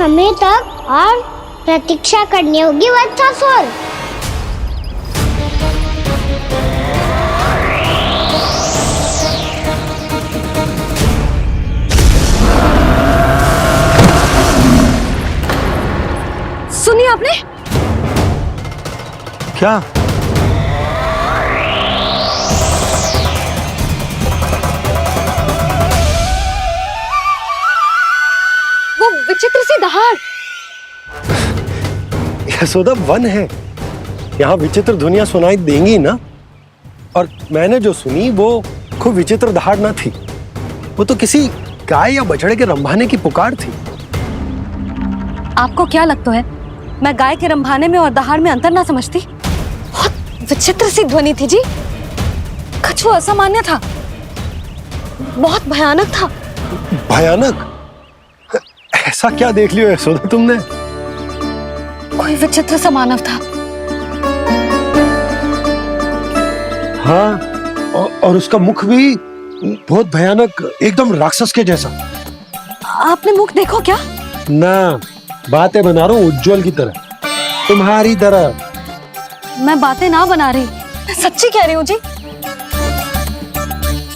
समय तक और प्रतीक्षा करनी होगी वत्सासुर। सुनिए आपने क्या? वो विचित्र सी दहाड़। यशोदा, वन है, यहाँ विचित्र ध्वनियां सुनाई देंगी ना। और मैंने जो सुनी वो खूब विचित्र दहाड़ ना थी, वो तो किसी गाय या बछड़े के रंभाने की पुकार थी। आपको क्या लगता है मैं गाय के रंभाने में और दहाड़ में अंतर ना समझती? बहुत विचित्र सी ध्वनि थी जी, कुछ असामान्य था, बहुत भयानक था। भयानक? ऐसा क्या देख लियो यशोदा तुमने? कोई विचित्र सा मानव था। हाँ, और उसका मुख भी बहुत भयानक, एकदम राक्षस के जैसा। आपने मुख देखो क्या? ना, बातें बना रहा हूँ उज्जवल की तरह, तुम्हारी तरह। मैं बातें ना बना रही, मैं सच्ची कह रही हूँ जी।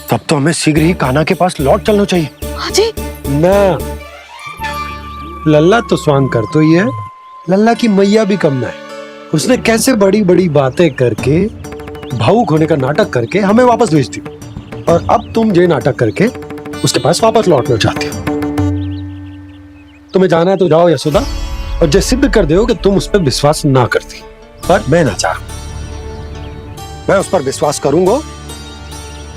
तब तो हमें शीघ्र ही कान्हा के पास लौट चलना चाहिए। हाँ जी। ना, लल्ला तो स्वांग कर तो ही है, लल्ला की मैया भी कम ना है। उसने कैसे बड़ी बड़ी बातें करके, भावुक होने का नाटक करके हमें वापस भेज दी, और अब तुम ये नाटक करके उसके पास वापस लौटना चाहती हो। तुम्हें जाना है तो जाओ यशोदा, और जो सिद्ध कर दो कि तुम उस पर विश्वास ना करती। पर मैं ना चाहूं, मैं उस पर विश्वास करूंगा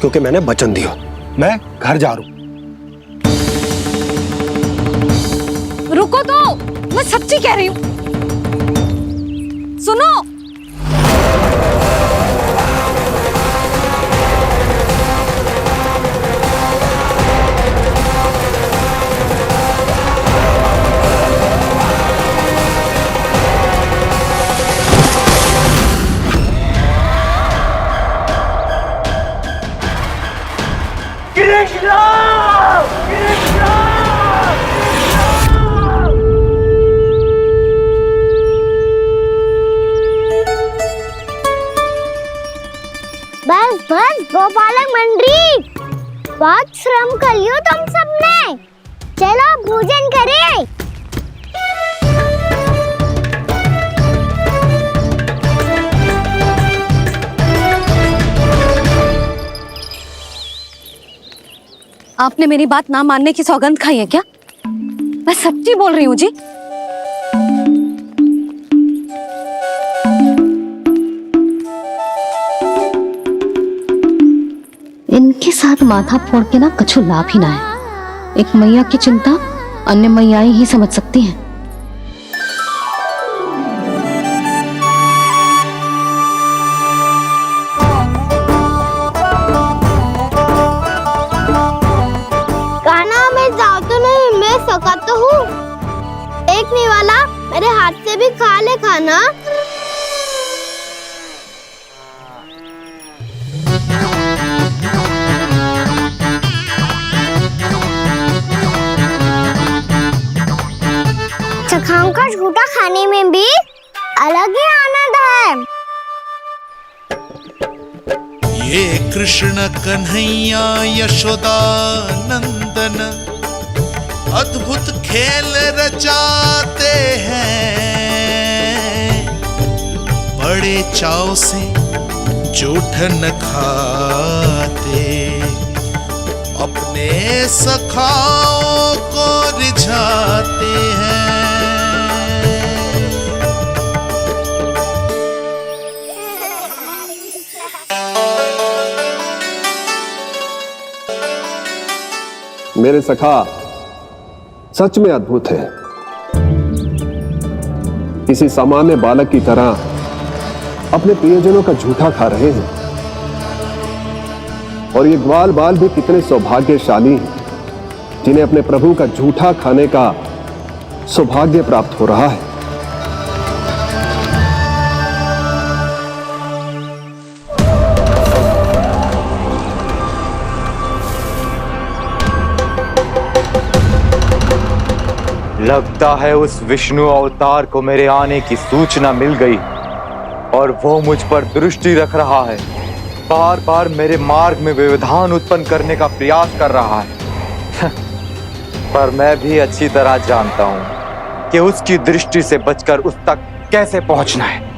क्योंकि मैंने वचन दिया। मैं घर जा रहा हूं। रुको तो, मैं सच्ची कह रही हूँ। सुनो, बस बस गोपालक मंडली, बहुत श्रम कर लियो तुम सबने। चलो भोजन करें। आपने मेरी बात ना मानने की सौगंध खाई है क्या? मैं सच्ची बोल रही हूँ जी। इनके साथ माथा फोड़ के ना कछु लाभ ही ना है। एक मैया की चिंता अन्य मैयाएं ही समझ सकती हैं। कान्हा, मैं जाऊँ तो नहीं, मैं सका तो हूँ। एक नहीं वाला मेरे हाथ से भी खा ले खाना। चखाओं का झूठा खाने में भी अलग ही आनंद है। ये कृष्ण कन्हैया यशोदा नंदन अद्भुत खेल रचाते हैं, बड़े चाव से जूठन खाते, अपने सखाओं को रिझाते हैं। मेरे सखा सच में अद्भुत है। किसी सामान्य बालक की तरह अपने प्रियजनों का झूठा खा रहे हैं, और ये ग्वाल बाल भी कितने सौभाग्यशाली हैं जिन्हें अपने प्रभु का झूठा खाने का सौभाग्य प्राप्त हो रहा है। लगता है उस विष्णु अवतार को मेरे आने की सूचना मिल गई और वो मुझ पर दृष्टि रख रहा है। बार बार मेरे मार्ग में व्यवधान उत्पन्न करने का प्रयास कर रहा है। पर मैं भी अच्छी तरह जानता हूं कि उसकी दृष्टि से बचकर उस तक कैसे पहुंचना है।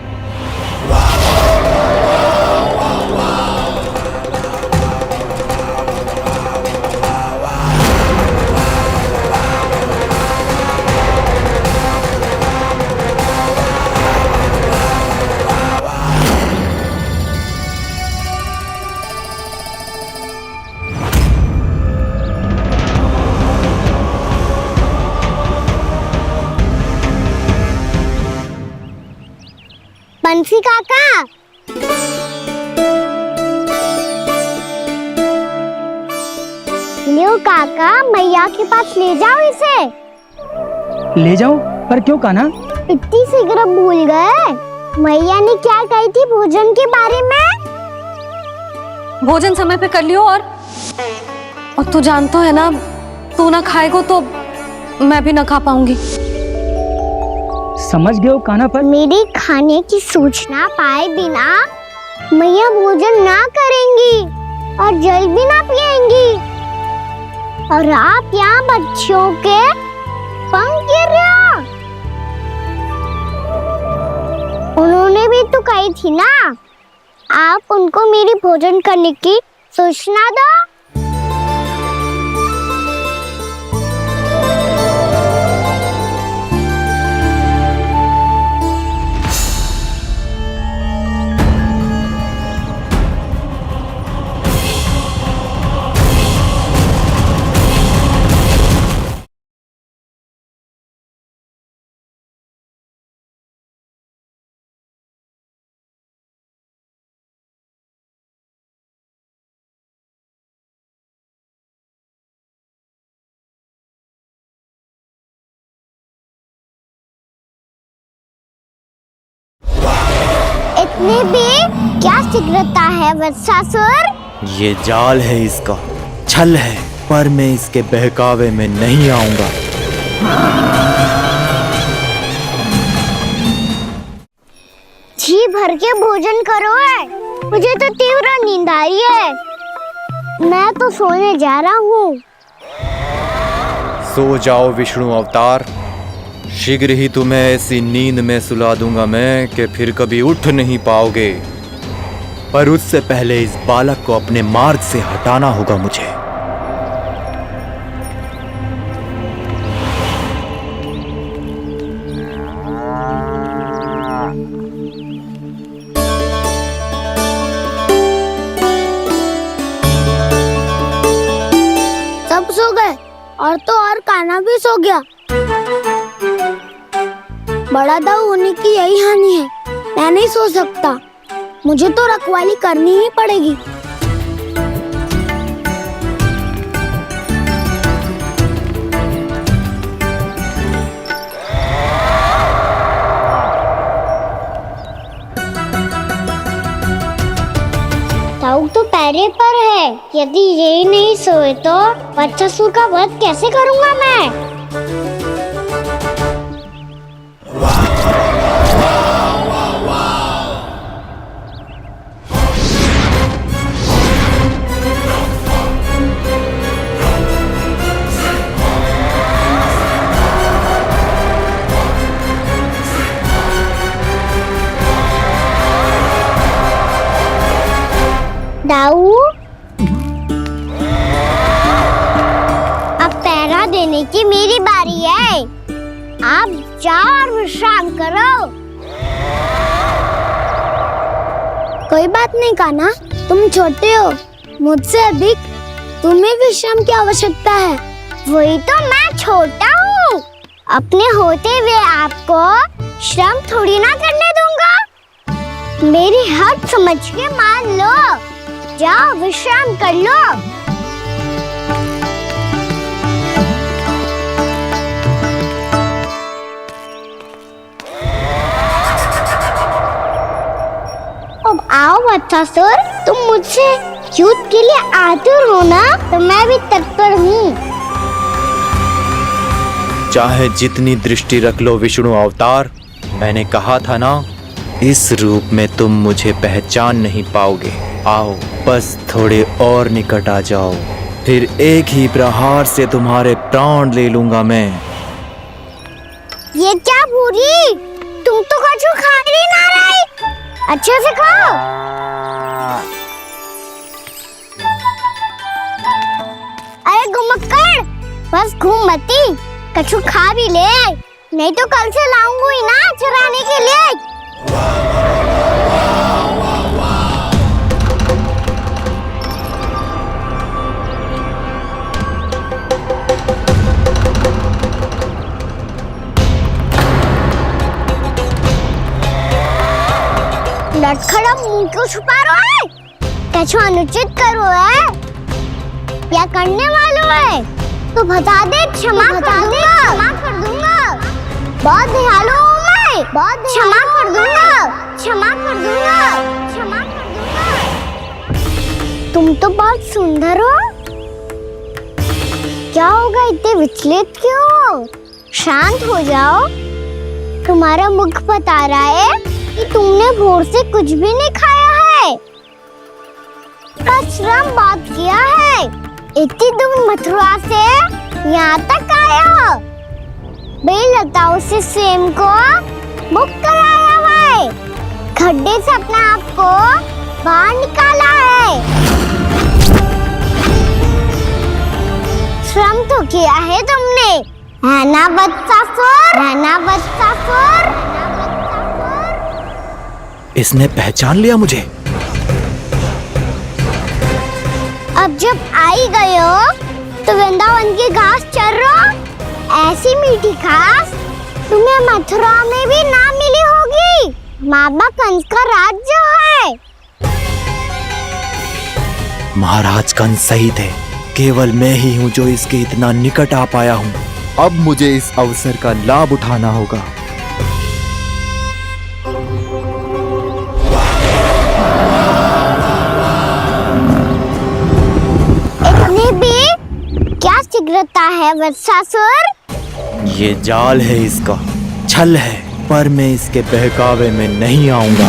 बंसी काका, लियो काका, मैया के पास ले जाओ इसे। ले जाओ? पर क्यों कान्हा? इतनी शीघ्र भूल गए? मैया ने क्या कही थी भोजन के बारे में? भोजन समय पे कर लियो। और तू जानता है ना, तू ना खाएगा तो मैं भी ना खा पाऊंगी। समझ गए हो कान्हा? पर मेरे खाने की सूचना पाए बिना मैया भोजन ना करेंगी और जल भी ना पिएंगी, और आप यहाँ बच्चों के पंख गिर रहे हो। उन्होंने भी तो कही थी ना, आप उनको मेरी भोजन करने की सूचना दो। इतने भी क्या शीघ्रता है वत्सासुर? ये जाल है इसका, छल है, पर मैं इसके बहकावे में नहीं आऊंगा। जी भर के भोजन करो है, मुझे तो तीव्र नींद आ रही है। मैं तो सोने जा रहा हूँ। सो जाओ विष्णु अवतार, शीघ्र ही तुम्हें ऐसी नींद में सुला दूंगा मैं कि फिर कभी उठ नहीं पाओगे। पर उससे पहले इस बालक को अपने मार्ग से हटाना होगा मुझे। सब सो गए और तो और कान्हा भी सो गया। बड़ा दाऊ होने की यही हानि है, मैं नहीं सो सकता, मुझे तो रखवाली करनी ही पड़ेगी। दाऊ तो पैरे पर है, यदि ये नहीं सोए तो वत्सासुर का वध कैसे करूंगा मैं? दाऊ, अब पहरा देने की मेरी बारी है। आप जाओ और विश्राम करो। कोई बात नहीं कान्हा, तुम छोटे हो, मुझसे अधिक तुम्हें विश्राम की आवश्यकता है। वही तो, मैं छोटा हूँ, अपने होते हुए आपको श्रम थोड़ी ना करने दूंगा। मेरी हद समझ के मान लो, जाओ विश्राम कर लो। अब आओ वत्सासुर, तुम मुझसे युद्ध के लिए आतुर हो ना, तो मैं भी तत्पर हूँ। चाहे जितनी दृष्टि रख लो विष्णु अवतार, मैंने कहा था ना, इस रूप में तुम मुझे पहचान नहीं पाओगे। आओ बस थोड़े और निकट आ जाओ, फिर एक ही प्रहार से तुम्हारे प्राण ले लूंगा मैं। ये क्या भूरी, तुम तो कछु खा ही ना रही, अच्छे से खाओ। अरे घुमक्कड़, बस घूम मती, कछु खा भी ले, नहीं तो कल से लाऊंगी ना चराने के लिए। लटखड़ा मुंह क्यों छुपा रहा है? कछु अनुचित करो है या करने वालों है तो बता दे, क्षमा कर दूंगा। बहुत दयालु हूँ मैं, बहुत क्षमा कर दूंगा। तुम तो बहुत सुंदर हो, क्या होगा, इतने विचलित क्यों हो? शांत हो जाओ, तुम्हारा मुख बता रहा है कि तुमने भोर से कुछ भी नहीं खाया है, श्रम बात किया है, इतनी दूर मथुरा से यहाँ तक आया हो, बेलताओं से स्वयं को मुक्त कराया है, खड्डे से अपने आप को बाहर निकाला है, श्रम तो किया है तुमने, है ना बदसासुर? इसने पहचान लिया मुझे। अब जब आई गए हो तो वृंदावन की घास चर रहो, ऐसी मीठी घास तुम्हें मथुरा में भी ना मिली होगी। मामा कंस का राज्य है। महाराज कंस सही थे, केवल मैं ही हूँ जो इसके इतना निकट आ पाया हूँ। अब मुझे इस अवसर का लाभ उठाना होगा। इतनी भी क्या शीघ्रता है वत्सासुर? ये जाल है इसका, छल है, पर मैं इसके बहकावे में नहीं आऊंगा।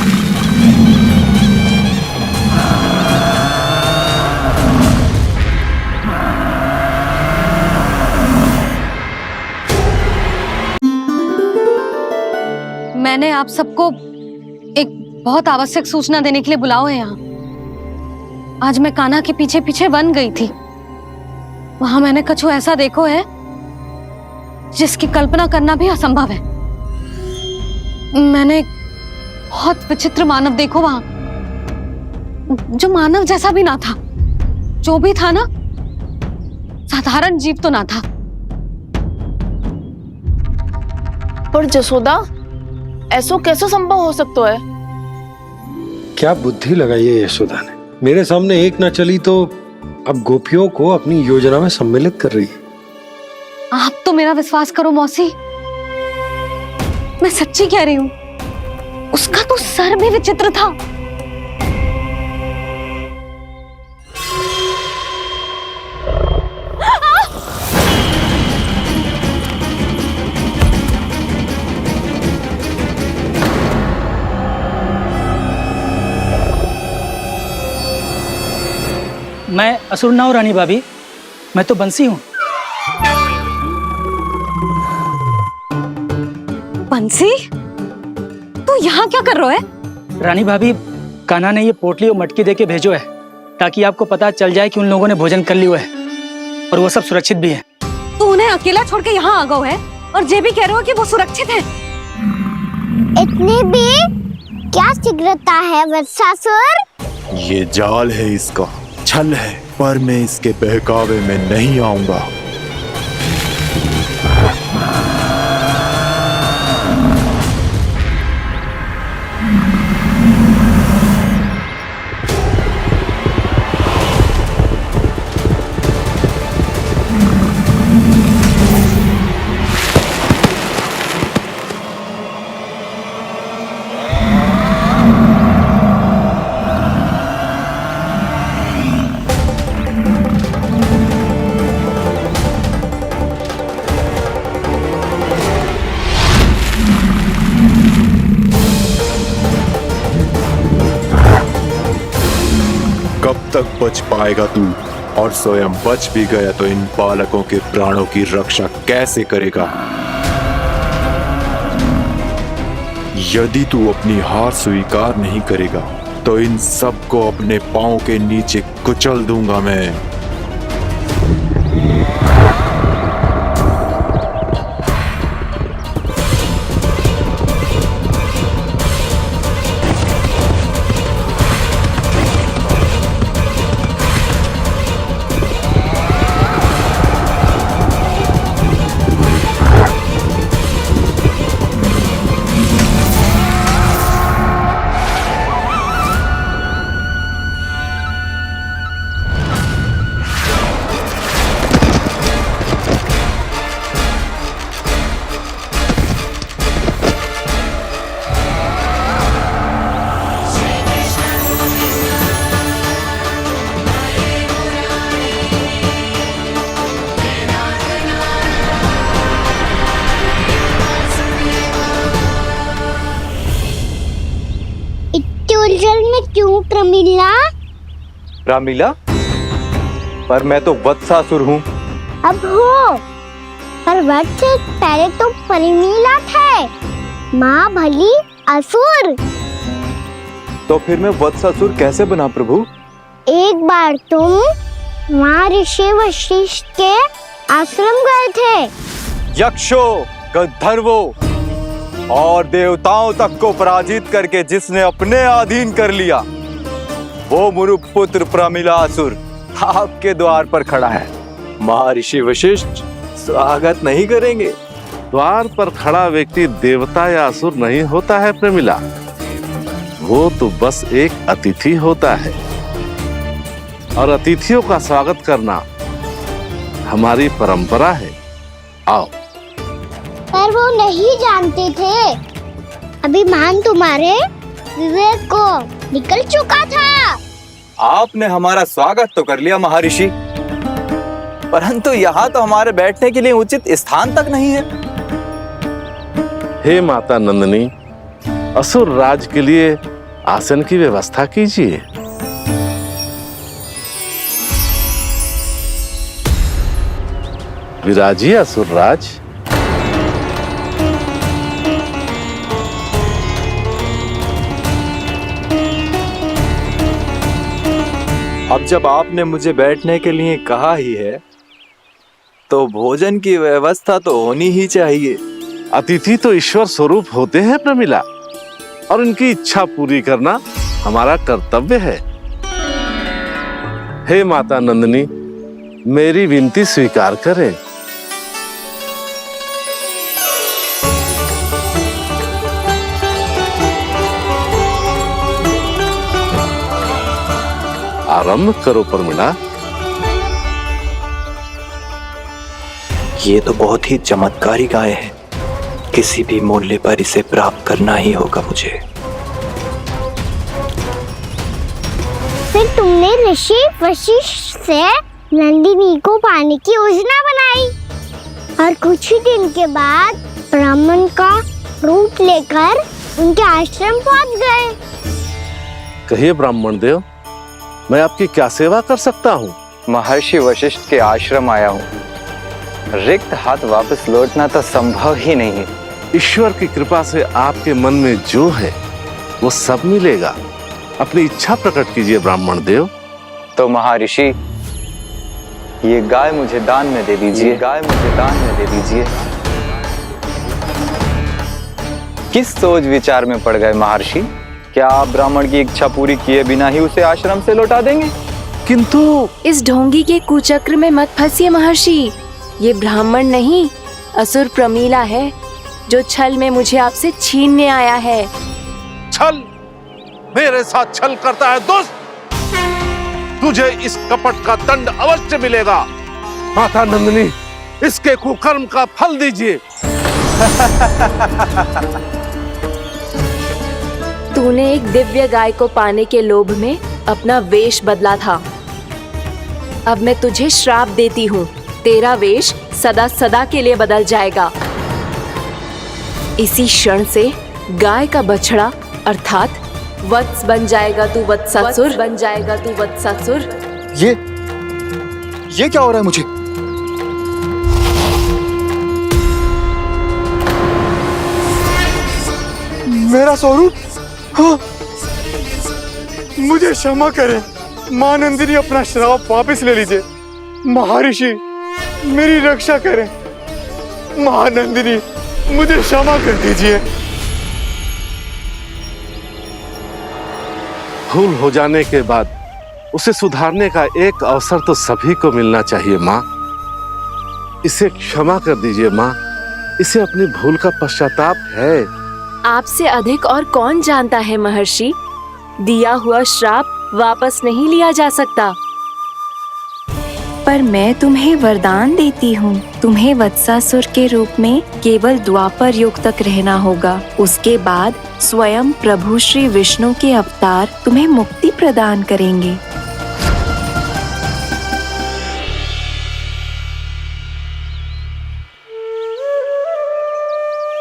मैंने आप सबको एक बहुत आवश्यक सूचना देने के लिए बुलाओ है यहाँ। आज मैं कान्हा के पीछे पीछे वन गई थी, वहां मैंने कछु ऐसा देखो है जिसकी कल्पना करना भी असंभव है। मैंने बहुत विचित्र मानव देखो वहां, जो मानव जैसा भी ना था, जो भी था ना साधारण जीव तो ना था। पर जसोदा, ऐसो कैसे संभव हो सकता है? क्या बुद्धि लगाई है यशोदा ने, मेरे सामने एक ना चली तो अब गोपियों को अपनी योजना में सम्मिलित कर रही है। आप तो मेरा विश्वास करो मौसी, मैं सच्ची कह रही हूं, उसका तो सर भी विचित्र था। मैं असुर ना हूँ रानी भाभी, मैं तो बंसी हूँ। बंसी, तू यहाँ क्या कर रहा है? रानी भाभी, कान्हा ने ये पोटली और मटकी देके भेजो है ताकि आपको पता चल जाए कि उन लोगों ने भोजन कर लिया है और वो सब सुरक्षित भी है। तू उन्हें अकेला छोड़ के यहाँ आ गए है और ये भी कह रहे हो कि वो सुरक्षित है। इतनी भी क्या शीघ्रता है वत्सासुर? ये जाल है इसका, छल है, पर मैं इसके बहकावे में नहीं आऊंगा। कब तक बच पाएगा तू? और स्वयं बच भी गया तो इन बालकों के प्राणों की रक्षा कैसे करेगा? यदि तू अपनी हार स्वीकार नहीं करेगा तो इन सबको अपने पांव के नीचे कुचल दूंगा मैं। उलझन में क्यों प्रमिला? रामीला, पर मैं तो वत्सासुर हूँ। अब हो, पर वत्स से पहले तो प्रमिला थे, माँ भली असुर। तो फिर मैं वत्सासुर कैसे बना प्रभु? एक बार तुम वहाँ ऋषि वशिष्ठ के आश्रम गए थे। यक्षों, गंधर्वों और देवताओं तक को पराजित करके जिसने अपने अधीन कर लिया, वो मुरुपुत्र प्रमिलासुर आपके द्वार पर खड़ा है। महर्षि वशिष्ठ स्वागत नहीं करेंगे? द्वार पर खड़ा व्यक्ति देवता या असुर नहीं होता है प्रमिला, वो तो बस एक अतिथि होता है और अतिथियों का स्वागत करना हमारी परंपरा है। आओ। पर वो नहीं जानते थे, अभिमान तुम्हारे विवेक को निकल चुका था। आपने हमारा स्वागत तो कर लिया महर्षि, परंतु यहाँ तो हमारे बैठने के लिए उचित स्थान तक नहीं है। हे माता नंदिनी, असुर राज के लिए आसन की व्यवस्था कीजिए। विराजिए असुर राज। अब जब आपने मुझे बैठने के लिए कहा ही है, तो भोजन की व्यवस्था तो होनी ही चाहिए। अतिथि तो ईश्वर स्वरूप होते हैं प्रमिला, और उनकी इच्छा पूरी करना हमारा कर्तव्य है। हे माता नंदिनी, मेरी विनती स्वीकार करें। आरंभ करो प्रमिला। ये तो बहुत ही चमत्कारी गाय है, किसी भी मूल्य पर इसे प्राप्त करना ही होगा मुझे। फिर तुमने ऋषि वशिष्ठ से नंदिनी को पाने की योजना बनाई और कुछ ही दिन के बाद ब्राह्मण का रूप लेकर उनके आश्रम पहुंच गए। कहिए ब्राह्मण देव, मैं आपकी क्या सेवा कर सकता हूँ? महर्षि वशिष्ठ के आश्रम आया हूँ। रिक्त हाथ वापस लौटना तो संभव ही नहीं है। ईश्वर की कृपा से आपके मन में जो है वो सब मिलेगा। अपनी इच्छा प्रकट कीजिए ब्राह्मण देव। तो महर्षि, ये गाय मुझे दान में दे दीजिए। गाय मुझे दान में दे दीजिए। किस सोच विचार में पड़ गए महर्षि? क्या आप ब्राह्मण की इच्छा पूरी किए बिना ही उसे आश्रम से लौटा देंगे? किंतु इस ढोंगी के कुचक्र में मत फंसिए महर्षि। ये ब्राह्मण नहीं, असुर प्रमिला है, जो छल में मुझे आपसे छीनने आया है। छल? मेरे साथ छल करता है दुष्ट? तुझे इस कपट का दंड अवश्य मिलेगा। माता नंदिनी, इसके कुकर्म का फल दीजिए। तूने एक दिव्य गाय को पाने के लोभ में अपना वेश बदला था। अब मैं तुझे श्राप देती हूँ, तेरा वेश सदा सदा के लिए बदल जाएगा। इसी क्षण से गाय का बछड़ा अर्थात वत्स बन जाएगा तू वत्सासुर, बन जाएगा तू वत्सासुर। ये क्या हो रहा है मुझे? मेरा स्वरूप, हाँ। मुझे क्षमा करें मां नंदिनी, अपना श्राप वापस ले लीजिए। महर्षि मेरी रक्षा करें। महानंदिनी मुझे क्षमा कर दीजिए। भूल हो जाने के बाद उसे सुधारने का एक अवसर तो सभी को मिलना चाहिए माँ। इसे क्षमा कर दीजिए माँ, इसे अपनी भूल का पश्चाताप है। आपसे अधिक और कौन जानता है महर्षि, दिया हुआ श्राप वापस नहीं लिया जा सकता। पर मैं तुम्हें वरदान देती हूँ, तुम्हें वत्सासुर के रूप में केवल द्वापर युग तक रहना होगा। उसके बाद स्वयं प्रभु श्री विष्णु के अवतार तुम्हें मुक्ति प्रदान करेंगे।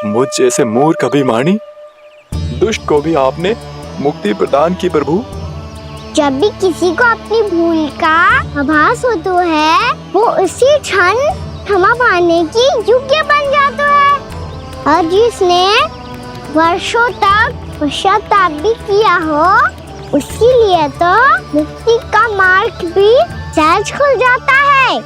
मुझ जैसे मूर्ख अभिमानी दुष्ट को भी आपने मुक्ति प्रदान की प्रभु। जब भी किसी को अपनी भूल का आभास होता है, वो उसी क्षण क्षमा पाने की योग्य बन जाता है। और जिसने वर्षों तक पश्चाताप भी किया हो, उसके लिए तो मुक्ति का मार्ग भी सहज खुल जाता है।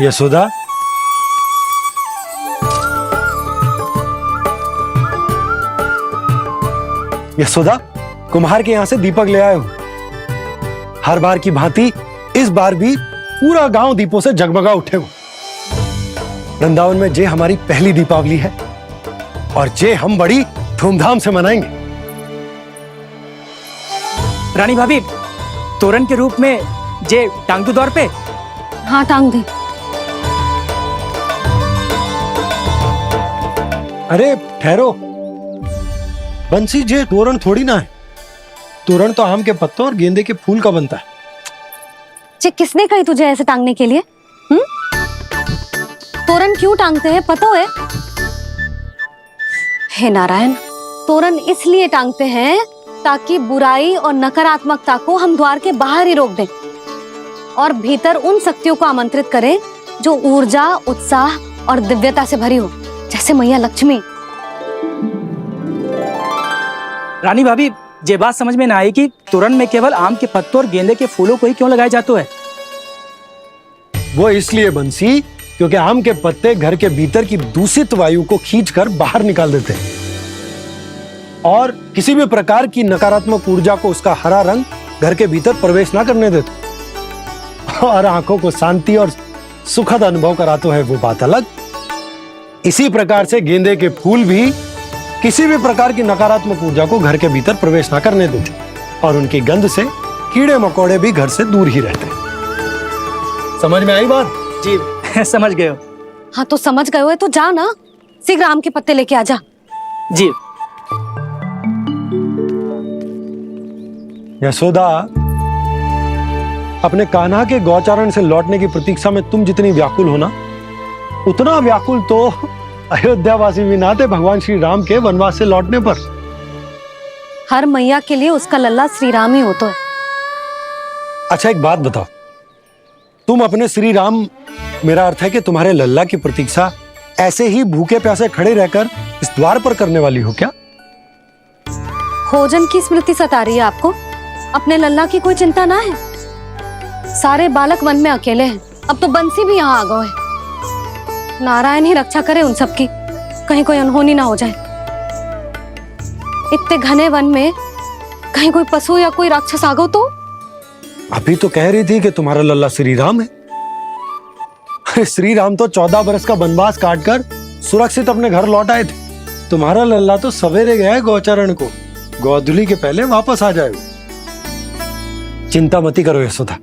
यशोदा, यशोदा, कुम्हार के यहाँ से दीपक ले आया हूं। हर बार की भांति इस बार भी पूरा गांव दीपों से जगमगा उठे हो। वृंदावन में जे हमारी पहली दीपावली है और जे हम बड़ी धूमधाम से मनाएंगे। रानी भाभी, तोरण के रूप में जे टांग दो दौर पे। हाँ, टांग दे। अरे ठहरो, बंसी, जे तोरण थोड़ी ना है। तोरण तो आम के पत्तों और गेंदे के फूल का बनता है। किसने कही तुझे ऐसे टांगने के लिए? तोरण क्यों टांगते हैं पता है? हे नारायण, तोरण इसलिए टांगते हैं ताकि बुराई और नकारात्मकता को हम द्वार के बाहर ही रोक दें और भीतर उन शक्तियों को आमंत्रित करें जो ऊर्जा, उत्साह और दिव्यता से भरी हो, जैसे मैया लक्ष्मी। रानी भाभी, ये बात समझ में ना आई कि तोरण में केवल आम के पत्तों और गेंदे के फूलों को ही क्यों लगाया जाता है? वो इसलिए बंसी, क्योंकि आम के पत्ते घर के भीतर की दूषित वायु को खींचकर बाहर निकाल देते हैं और किसी भी प्रकार की नकारात्मक ऊर्जा को उसका हरा रंग घर के भीतर प्रवेश ना करने देते और आंखों को शांति और सुखद अनुभव कराता है, वो बात अलग। इसी प्रकार से गेंदे के फूल भी किसी भी प्रकार की नकारात्मक ऊर्जा को घर के भीतर प्रवेश ना करने देते और उनकी गंध से कीड़े मकोड़े भी घर से दूर ही रहते हैं। समझ में आई बात? जी समझ गए हो। हाँ, तो समझ गए हो तो जा ना, शीघ्र आम के पत्ते लेके आ जा। जी। यशोदा, अपने कान्हा के गौचारण से लौटने की प्रतीक्षा में तुम जितनी व्याकुल हो ना, उतना व्याकुल तो अयोध्यावासी भी ना थे भगवान श्री राम के वनवास से लौटने पर। हर मैया के लिए उसका लल्ला श्री राम ही होता है। अच्छा, एक बात बताओ, तुम अपने श्री राम, मेरा अर्थ है कि तुम्हारे लल्ला की प्रतीक्षा ऐसे ही भूखे प्यासे खड़े रहकर इस द्वार पर करने वाली हो क्या? भोजन की स्मृति सता रही है आपको? अपने लल्ला की कोई चिंता ना है। सारे बालक वन में अकेले हैं, अब तो बंसी भी यहाँ आ गए हैं। नारायण ही रक्षा करे उन सबकी, कहीं कोई अनहोनी ना हो जाए। इतने घने वन में कहीं कोई पशु या कोई राक्षस आ गो तो? अभी तो कह रही थी कि तुम्हारा लल्ला श्री राम है। अरे श्री राम तो 14 बरस का वनवास काटकर सुरक्षित अपने घर लौट आए थे। तुम्हारा लल्ला तो सवेरे गया है गौचरण को, गोधूली के पहले वापस आ जाएगा। चिंता मती करो यशोदा,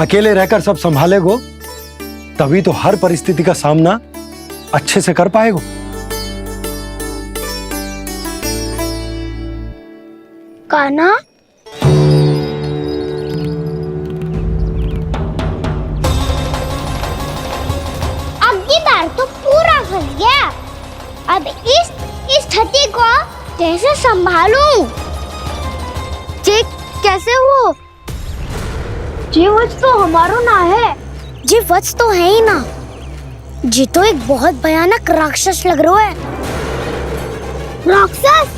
अकेले रहकर सब संभालेगो तभी तो हर परिस्थिति का सामना अच्छे से कर पाएगो। कान्हा, अब की बार तो पूरा फंस गया। अब इस स्थिति को कैसे संभालूं? जी कैसे हो? जी वत्स तो हमारो ना है। जी वत्स तो है ही ना। जी तो एक बहुत भयानक राक्षस लग रहा है। राक्षस?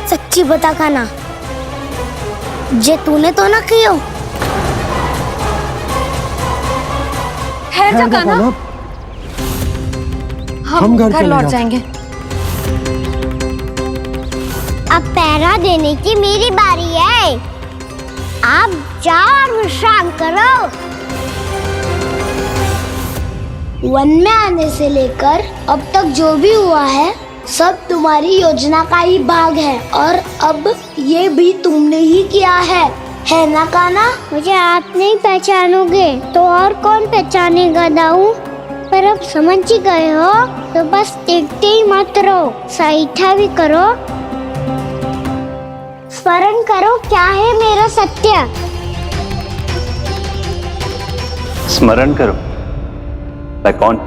सच्ची बता कान्हा, जे तूने तो ना कियो? ठहर जा कान्हा, हम घर चले लौट जाते। जाएंगे। अब पहरा देने की मेरी बारी है। आप जाओ और विश्राम करो। वन में आने से लेकर अब तक जो भी हुआ है सब तुम्हारी योजना का ही भाग है, और अब ये भी तुमने ही किया है ना कान्हा? मुझे आप नहीं पहचानोगे तो और कौन पहचानेगा दाऊ? पर अब समझ ही गए हो तो बस देखते ही मत रहो, सईठा भी करो। स्मरण करो क्या है मेरा सत्य। स्मरण करो? मैं कौन?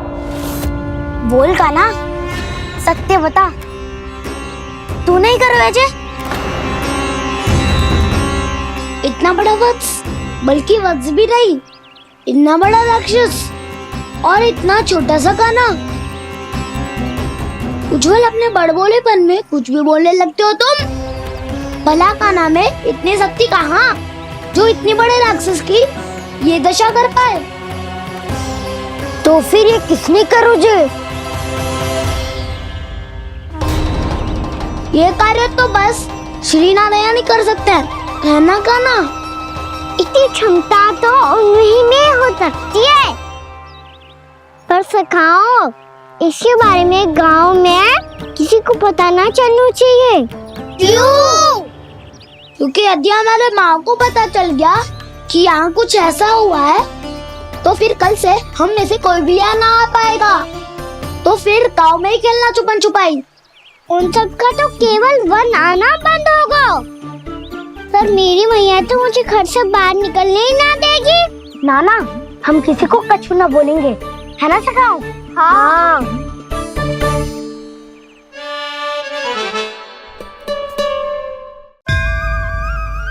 बोल कान्हा, सत्य बता। तू नहीं करो अजय? इतना बड़ा वत्स, बल्कि वत्स भी नहीं, इतना बड़ा राक्षस और इतना छोटा सा कान्हा। उज्जवल अपने बड़बोलेपन में कुछ भी बोलने लगते हो तुम। भला कान्हा में इतनी शक्ति कहाँ जो इतने बड़े राक्षस की ये दशा कर पाए? तो फिर ये किसने करो जे? ये कार्य तो बस श्री नारायण ही कर सकते हैं, है ना कान्हा? इतनी क्षमता तो उन्हीं में हो सकती है। पर सखाओ, इसके बारे में गांव में किसी को पता ना चलना चाहिए। क्यों? क्योंकि यदि हमारे माँ को पता चल गया कि यहाँ कुछ ऐसा हुआ है तो फिर कल से हम में से कोई भी यहाँ ना आ पाएगा। तो फिर गांव में ही खेलना छुपन छुपाई। उन सब का तो केवल वन आना बंद होगा। पर मेरी मैया तो मुझे घर से बाहर निकलने ही ना देगी। नाना, हम किसी को कछु ना बोलेंगे, है ना सखाओ? हाँ।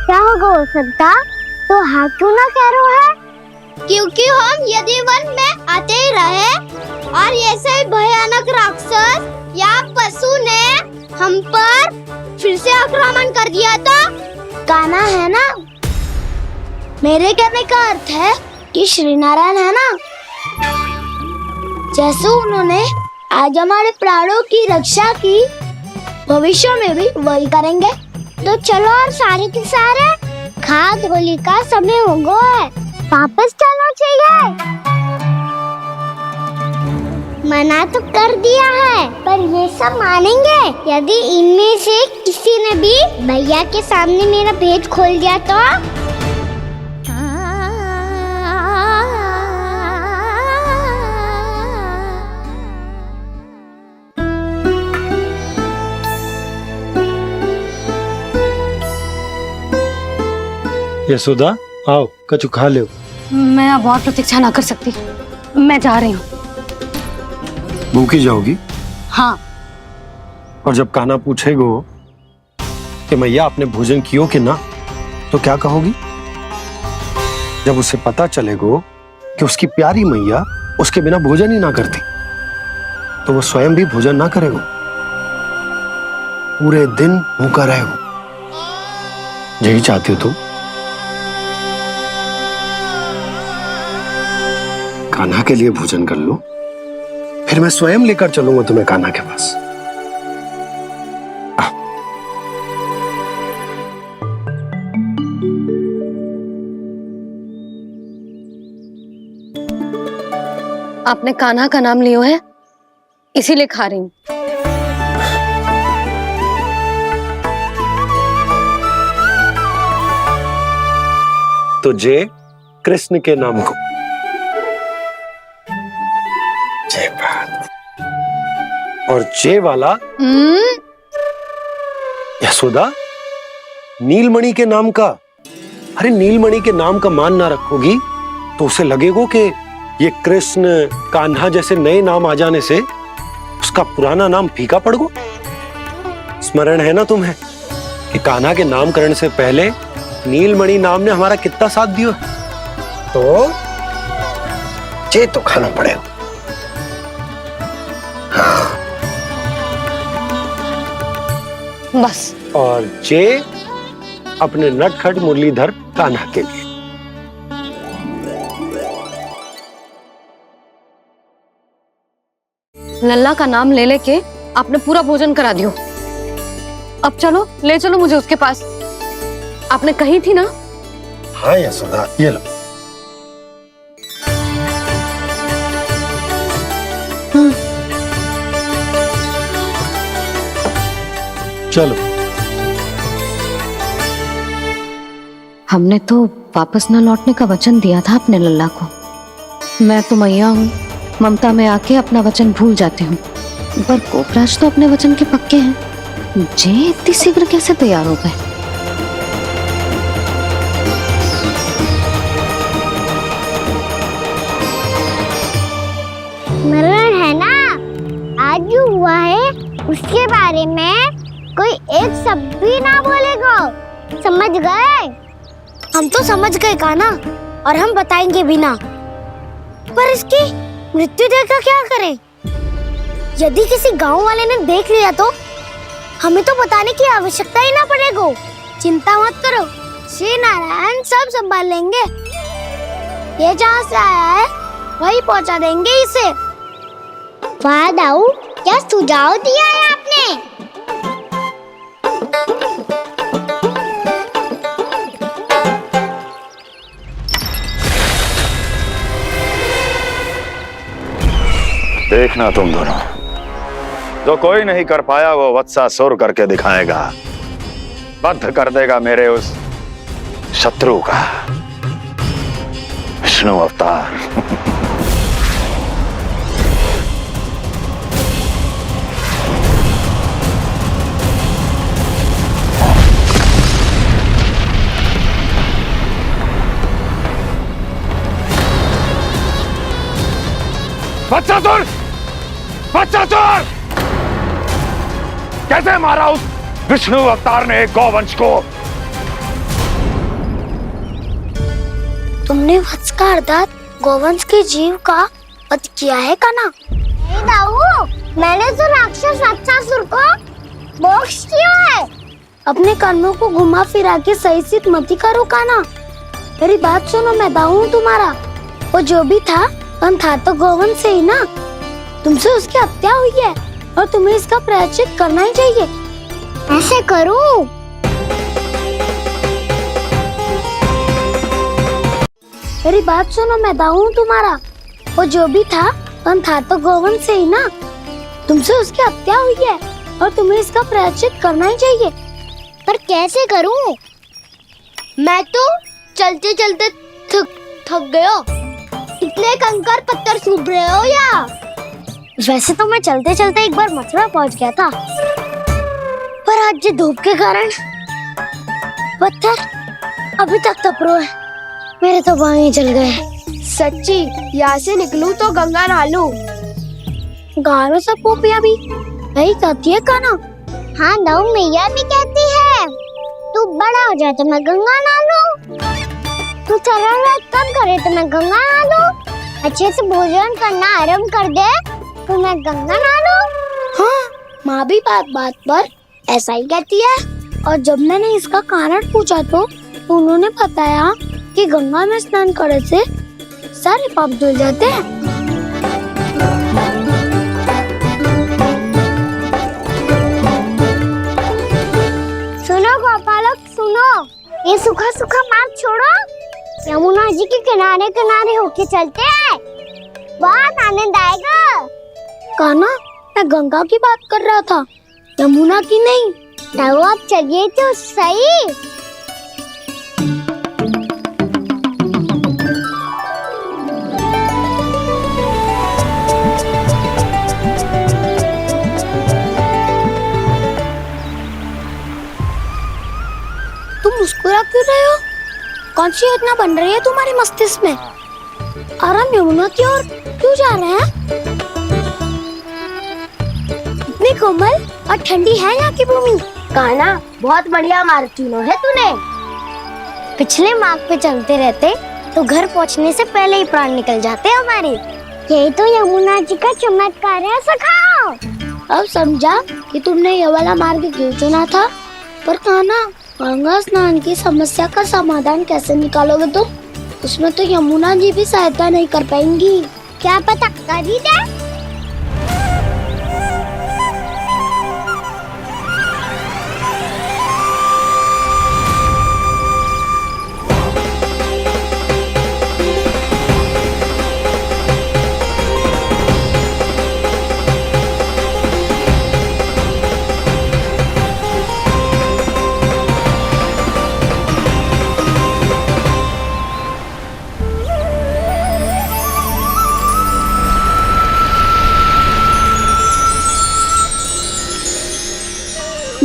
क्या होगा हो सकता? तो हाँ क्यों ना कह रहा है? क्योंकि हम यदि वन में आते ही रहे और ऐसे भयानक राक्षस या पशु ने हम पर फिर से आक्रमण कर दिया तो कान्हा, है ना? मेरे कहने का अर्थ है कि श्री नारायण है ना, जैसे उन्होंने आज हमारे प्राणों की रक्षा की, भविष्य में भी वही करेंगे। तो चलो और सारे के सारे खाद होली का समय हो गया है, वापस चलना चाहिए। मना तो कर दिया है, पर ये सब मानेंगे यदि इनमें से किसी ने भी भैया के सामने मेरा भेद खोल दिया तो? यशोदा, आओ कछु खा लो। मैं अब और प्रतीक्षा ना कर सकती, मैं जा रही हूँ। भूखी जाओगी? हाँ। और जब कान्हा पूछेगो कि मैया आपने भोजन कियो कि ना, तो क्या कहोगी? जब उसे पता चलेगो कि उसकी प्यारी मैया उसके बिना भोजन ही ना करती, तो वो स्वयं भी भोजन ना करेगो, पूरे दिन भूखा रहेगो। यही चाहती हो तुम? कान्हा के लिए भोजन कर लो, फिर मैं स्वयं लेकर चलूंगा तुम्हें कान्हा के पास। आपने कान्हा का नाम लियो है, इसीलिए खा रही हूँ। तो जे कृष्ण के नाम को। जय बात। और जे वाला यशोदा नीलमणि के नाम का। अरे नीलमणि के नाम का मान ना रखोगी तो उसे लगेगा कि ये कृष्ण कान्हा जैसे नए नाम आ जाने से उसका पुराना नाम फीका पड़ गो। स्मरण है ना तुम्हें कि कान्हा के नामकरण से पहले नीलमणि नाम ने हमारा कितना साथ दिया। तो जे तो खाना पड़ेगा। हाँ। बस। और जे अपने नटखट मुरलीधर कान्हा के लिए। लल्ला का नाम ले लेके आपने पूरा भोजन करा दियो। अब चलो, ले चलो मुझे उसके पास। आपने कही थी ना। हाँ यशोदा, ये लो। चलो। हमने तो वापस न लौटने का वचन दिया था अपने लल्ला को। मैं तो मैया हूँ, ममता में आके अपना वचन भूल जाती हूँ, पर गोपराज तो अपने वचन के पक्के हैं। जे इतनी शीघ्र कैसे तैयार हो गए? स्मरण है ना, आज जो हुआ है उसके बारे में कोई एक शब्द भी ना बोलेगा। समझ गए? हम तो समझ गए कान्हा, और हम बताएंगे भी ना। पर इसकी मृत्यु देखकर क्या करें? यदि किसी गांव वाले ने देख लिया तो हमें तो बताने की आवश्यकता ही ना पड़ेगा। चिंता मत करो, श्री नारायण सब संभाल लेंगे। ये जहाँ से आया है वही पहुँचा देंगे इसे। वाह दाऊ, क्या सुझाव दिया है आपने। देखना तुम दोनों, जो कोई नहीं कर पाया वो वत्सासुर करके दिखाएगा। बद्ध कर देगा मेरे उस शत्रु का विष्णु अवतार। वत्सासुर! वत्सासुर! कैसे मारा उस विष्णु अवतार ने गौवंश को? तुमने वत्स का अर्थात गौवंश के जीव का वध किया है कान्हा? नहीं दाऊ, मैंने तो राक्षस वत्सासुर को मोक्ष दिया है। अपने कर्मों को घुमा फिरा के सही सिद्ध मत करो कान्हा। मेरी बात सुनो, मैं दाऊ हूँ तुम्हारा। वो जो भी था तो गौवंश से ही ना। तुमसे उसकी हत्या हुई है और तुम्हें इसका प्रायश्चित करना ही चाहिए। ऐसे करूं? मेरी बात सुनो, मैं दाऊ हूँ तुम्हारा। वो जो भी था तो गौवंश से ही ना। तुमसे उसकी हत्या हुई है और तुम्हें इसका प्रायश्चित करना ही चाहिए। पर कैसे करूं? मैं तो चलते चलते थक गया। इतने कंकर पत्थर सूख रहे हो या? वैसे तो मैं चलते चलते एक बार मथुरा पहुंच गया था, पर आज ये धूप के कारण पत्थर अभी तक तप रहे हैं। मेरे तो बाएं जल गए। सच्ची, यहाँ से निकलूं तो गंगा नहा लूं। गारो सब पोपिया भी यही कहती है कान्हा। हाँ दाऊ, मैया भी कहती है तू बड़ा हो जाए तो मैं गंगा नहा लूं, तू चरण व्रत कम करे तो मैं गंगा नहा लूं, अच्छे से भोजन करना आरंभ कर दे तो मैं गंगा नहा लूं। हाँ, माँ भी बात बात पर ऐसा ही कहती है। और जब मैंने इसका कारण पूछा तो उन्होंने बताया कि गंगा में स्नान करने से सारे पाप धुल जाते हैं। सुनो गोपालक सुनो, ये सूखा सूखा मार्ग छोड़ो, यमुना जी के किनारे किनारे होके चलते हैं, बहुत आनंद आएगा। कान्हा, मैं गंगा की बात कर रहा था, यमुना की नहीं। तो आप चलिए तो सही। कौन सी योजना बन रही है तुम्हारे मस्तिष्क में? और हम यमुना की ओर क्यों जा रहे हैं? इतनी कोमल और ठंडी है यहाँ की भूमि। कान्हा, बहुत बढ़िया मार्ग चुना है तूने। पिछले मार्ग पे चलते रहते तो घर पहुँचने से पहले ही प्राण निकल जाते हमारे। यही तो यमुना जी का चमत्कार है सखा। अब समझा कि तुमने ये वाला मार्ग क्यों चुना था। पर कान्हा, गंगा स्नान की समस्या का समाधान कैसे निकालोगे तुम? उसमें तो यमुना जी भी सहायता नहीं कर पाएंगी। क्या पता कर ही दे।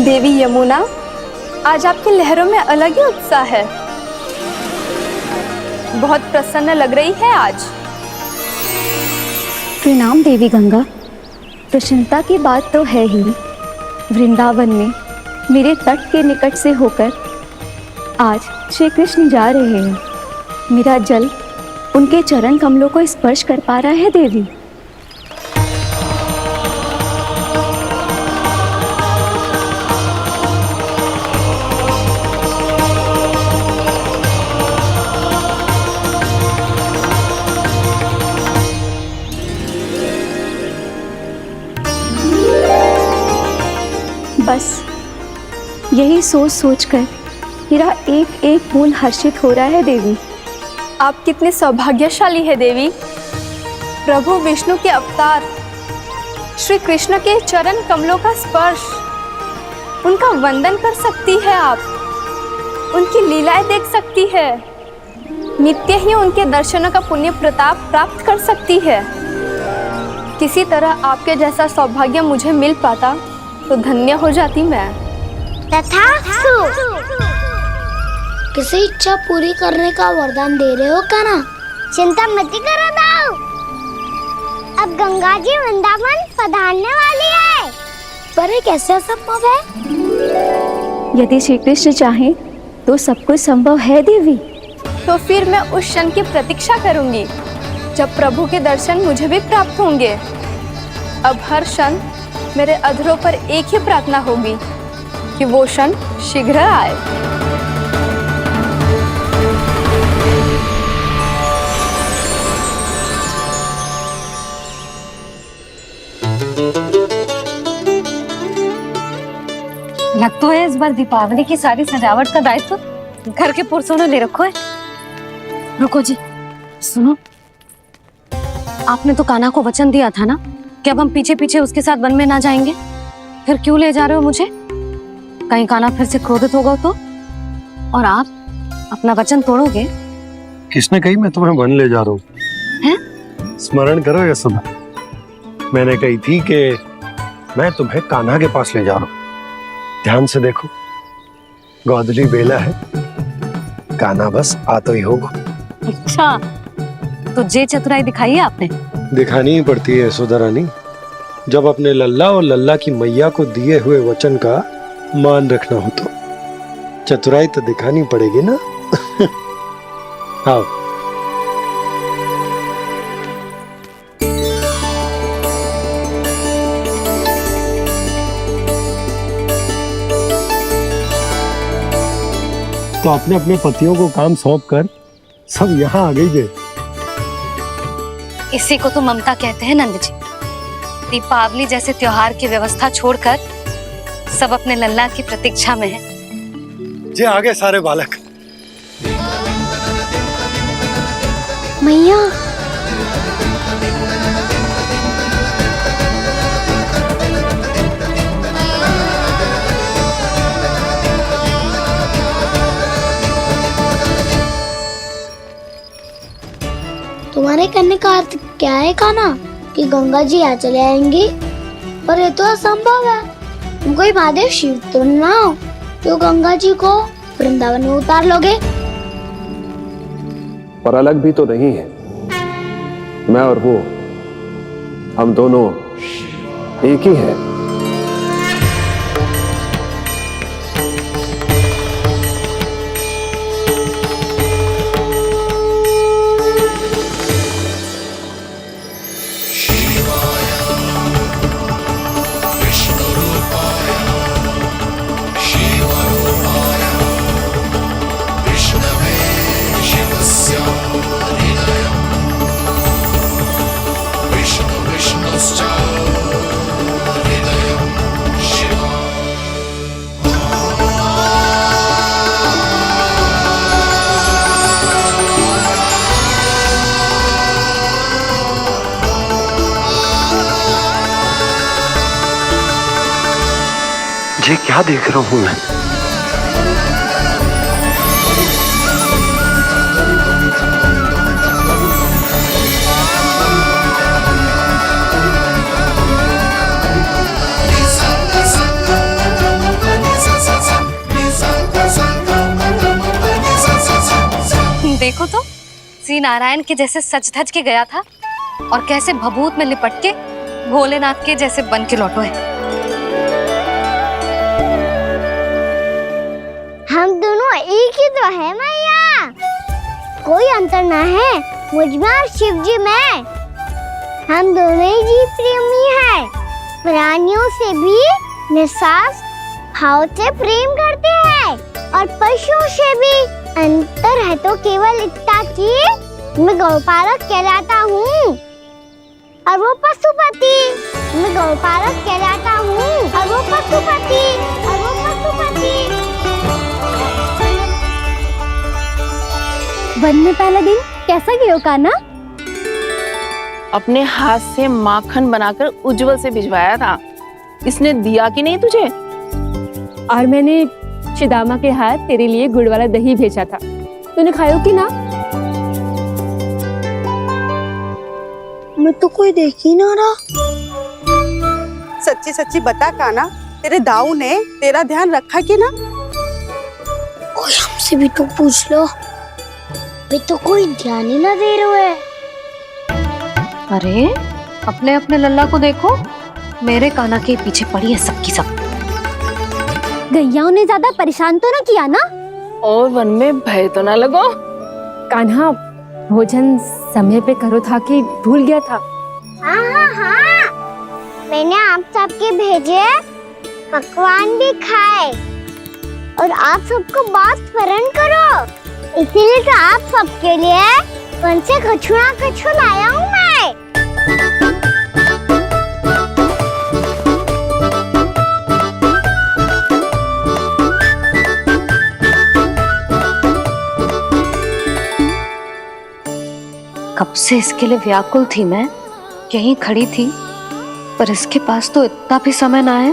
देवी यमुना, आज आपकी लहरों में अलग ही उत्साह है। बहुत प्रसन्न लग रही है आज। प्रणाम देवी गंगा। प्रसन्नता की बात तो है ही। वृंदावन में मेरे तट के निकट से होकर आज श्री कृष्ण जा रहे हैं। मेरा जल उनके चरण कमलों को स्पर्श कर पा रहा है देवी। बस यही सोच सोचकर मेरा एक एक मूल हर्षित हो रहा है देवी। आप कितने सौभाग्यशाली है देवी। प्रभु विष्णु के अवतार श्री कृष्ण के चरण कमलों का स्पर्श, उनका वंदन कर सकती है आप। उनकी लीलाएं देख सकती है। नित्य ही उनके दर्शनों का पुण्य प्रताप प्राप्त कर सकती है। किसी तरह आपके जैसा सौभाग्य मुझे मिल पाता तो धन्य हो जाती मैं। तथास्तु। किसी इच्छा पूरी करने का वरदान दे रहे हो कान्हा? चिंता मत करो दाऊ। अब गंगा जी वृंदावन पधारने वाली है। पर ये कैसे संभव है? यदि श्री कृष्ण चाहे तो सब कुछ संभव है देवी। तो फिर मैं उस क्षण की प्रतीक्षा करूंगी जब प्रभु के दर्शन मुझे भी प्राप्त होंगे। अब हर क्षण मेरे अधरों पर एक ही प्रार्थना होगी कि वो क्षण शीघ्र आए। लग तो है इस बार दीपावली की सारी सजावट का दायित्व घर के पुरुषों ने ले रखो है। रुको जी, सुनो, आपने तो कान्हा को वचन दिया था ना कि अब हम पीछे पीछे उसके साथ वन में ना जाएंगे। फिर क्यों ले जा रहे हो मुझे? कहीं कान्हा फिर से क्रोधित होगा तो? और आप अपना वचन तोड़ोगे? किसने कही मैं तुम्हें वन ले जा रहा हूँ? स्मरण करो यशोदा, मैंने कही थी कि मैं तुम्हें कान्हा के पास ले जा रहा हूँ। ध्यान से देखो, गोदली बेला है, कान्हा बस आता ही होगा। अच्छा, तो जे चतुराई दिखाई है आपने? दिखानी ही पड़ती है यशोदा रानी, जब अपने लल्ला और लल्ला की मैया को दिए हुए वचन का मान रखना हो तो चतुराई तो दिखानी पड़ेगी ना। आओ। तो अपने अपने पतियों को काम सौंप कर सब यहाँ आ गई थे। इसी को तो ममता कहते हैं नंद जी। दीपावली जैसे त्योहार की व्यवस्था छोड़कर सब अपने लल्ला की प्रतीक्षा में हैं। जे आगे सारे बालक। मैया, तुम्हारे कहने का अर्थ क्या है कान्हा? कि गंगा जी यहाँ चले आएंगी? पर ये तो असंभव है। तुम कोई महादेव शिव तो ना हो जो गंगा जी को वृंदावन में उतार लोगे। पर अलग भी तो नहीं है। मैं और वो, हम दोनों एक ही हैं। ये क्या देख रहा हूं मैं? देखो तो श्री नारायण के जैसे सज धज के गया था और कैसे भभूत में लिपट के भोलेनाथ के जैसे बन के लौटो है। हम दोनों एक ही तो है मैया, कोई अंतर ना है मुझ में और शिव जी में। हम दोनों ही जीव प्रेमी हैं, प्राणियों से भी निस्वार्थ भाव से प्रेम करते हैं और पशुओं से भी। अंतर है तो केवल इतना कि मैं गौपालक कहलाता हूँ और वो पशुपति। मैं गौपालक कहलाता हूँ और वो पशुपति। वन में पहला दिन कैसा गया कान्हा? अपने हाथ से माखन बनाकर उज्जवल से भिजवाया था। इसने दिया कि नहीं तुझे? और मैंने शिदामा के हाथ तेरे लिए गुड़ वाला दही भेजा था, तूने खाया कि ना? मैं तो कोई देख ही ना रहा। सच्ची सच्ची बता कान्हा, तेरे दाऊ ने तेरा ध्यान रखा कि ना? कोई हमसे भी तो पूछ लो, वे तो कोई ध्यान ही ना दे रहे हैं। अरे अपने अपने लल्ला को देखो, मेरे कान्हा के पीछे पड़ी है सबकी सब। गैयाओं ने ज्यादा परेशान तो ना किया ना? और वन में भय तो ना लगो? कान्हा भोजन समय पे करो था कि भूल गया था? हाँ, मैंने आप सबके भेजे पकवान भी खाए और आप सबको बात स्मरण करो, इसीलिए तो आप सबके लिए वन से कछु लाया हूँ मैं। कब से इसके लिए व्याकुल थी मैं, यहीं खड़ी थी, पर इसके पास तो इतना भी समय ना है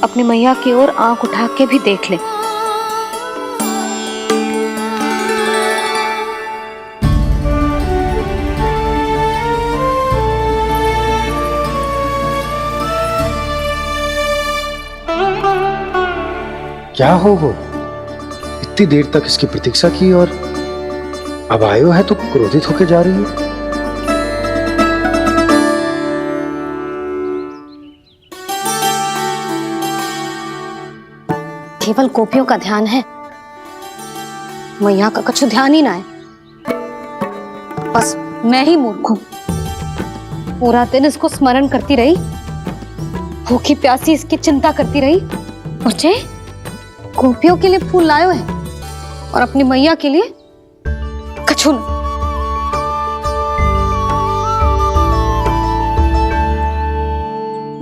अपनी मैया की ओर आंख उठा के भी देख ले। क्या हो इतनी देर तक इसकी प्रतीक्षा की और अब आयो है तो क्रोधित होके जा रही है। केवल गोपियों का ध्यान है, मैया का कुछ ध्यान ही ना है। बस मैं ही मूर्ख हूं, पूरा दिन इसको स्मरण करती रही, भूखी प्यासी इसकी चिंता करती रही, और जे गोपियों के लिए फूल लायो है और अपनी मैया के लिए कछु न।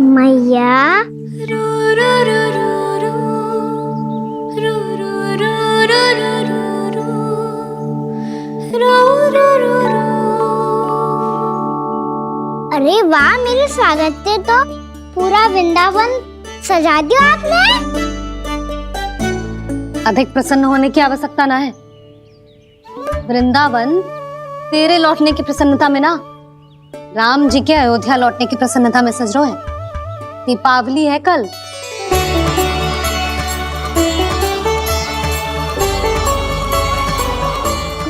मैया अरे वाह, मेरे स्वागत से तो पूरा वृंदावन सजा दिया आपने। अधिक प्रसन्न होने की आवश्यकता ना है। वृंदावन तेरे लौटने की प्रसन्नता में ना, राम जी के अयोध्या लौटने की प्रसन्नता में सज रहे हैं। दीपावली है कल।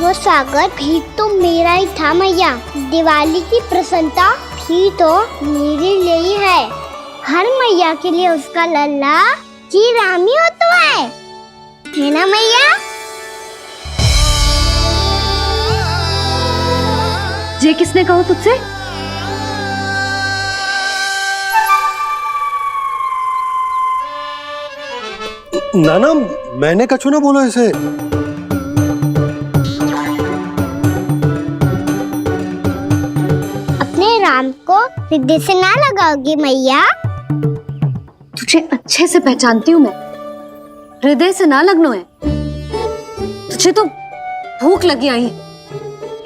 वो सागर भी तो मेरा ही था मैया। दिवाली की प्रसन्नता भी तो मेरे लिए ही है। हर मैया के लिए उसका लल्ला जी रामी होता है ना मैया? ये किसने कहा तुझसे? नाना, मैंने कछु ना बोलो इसे। अपने राम को हृदय से ना लगाओगी मैया? तुझे अच्छे से पहचानती हूँ मैं, हृदय से ना लगनो है। तुझे तो भूख लगी आई है,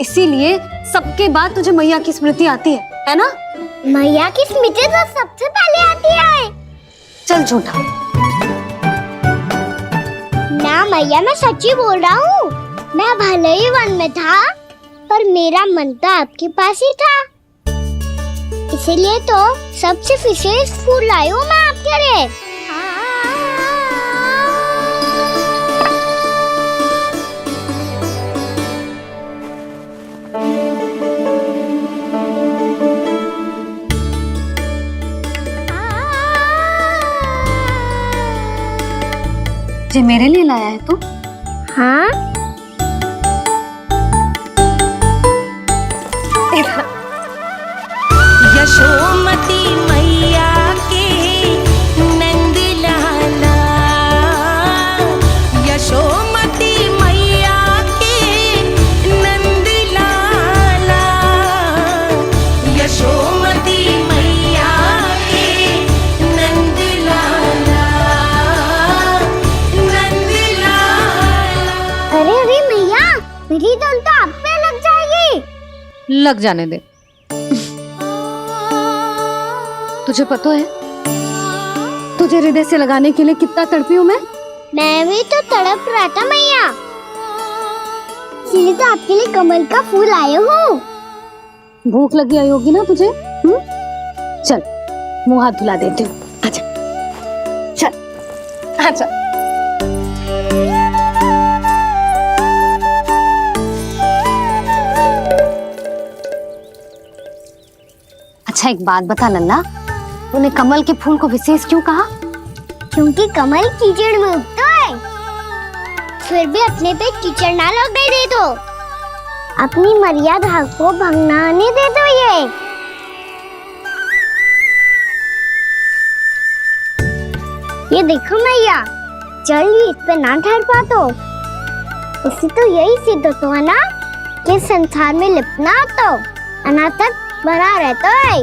इसीलिए सबके बाद तुझे मैया की स्मृति आती है ना? मैया की स्मृति तो सबसे पहले आती है। चल झूठा। ना मैया, मैं सच्ची बोल रहा हूँ। मैं भले ही वन में था, पर मेरा मन तो आपके पास ही था। इसीलिए तो सबसे विशेष फूल लाई हूँ मैं आपके लिए। ये मेरे लिए लाया है तू? हाँ। यशोमती मैया के नंद लाला, यशोमती मैया के नंद लाला, यशोमती मैया के नंद लाला, नंद लाला। अरे अरे मैया, मेरी धुन तो आप पे लग जाएगी। लग जाने दे। तुझे पता है तुझे हृदय से लगाने के लिए कितना तड़पी हूँ मैं? मैं भी तो तड़प रहा था मैया, इसलिए तो आपके लिए कमल का फूल आया हूँ। भूख लगी आई होगी ना तुझे? चल मुंह हाथ धुला देती हूँ। आजा चल आजा। अच्छा एक बात बता लल्ला, तूने कमल के फूल को विशेष क्यों कहा? क्योंकि कमल कीचड़ में उगता है, फिर भी अपने पे कीचड़ ना लगने दे दो। अपनी मर्यादा को भंगना नहीं दे दो। ये देखो मैया, जल भी इस पे ना ठहर पा तो उससे तो यही सिद्ध होता है ना कि संसार में लिपना तो अनाथक बना रहता है।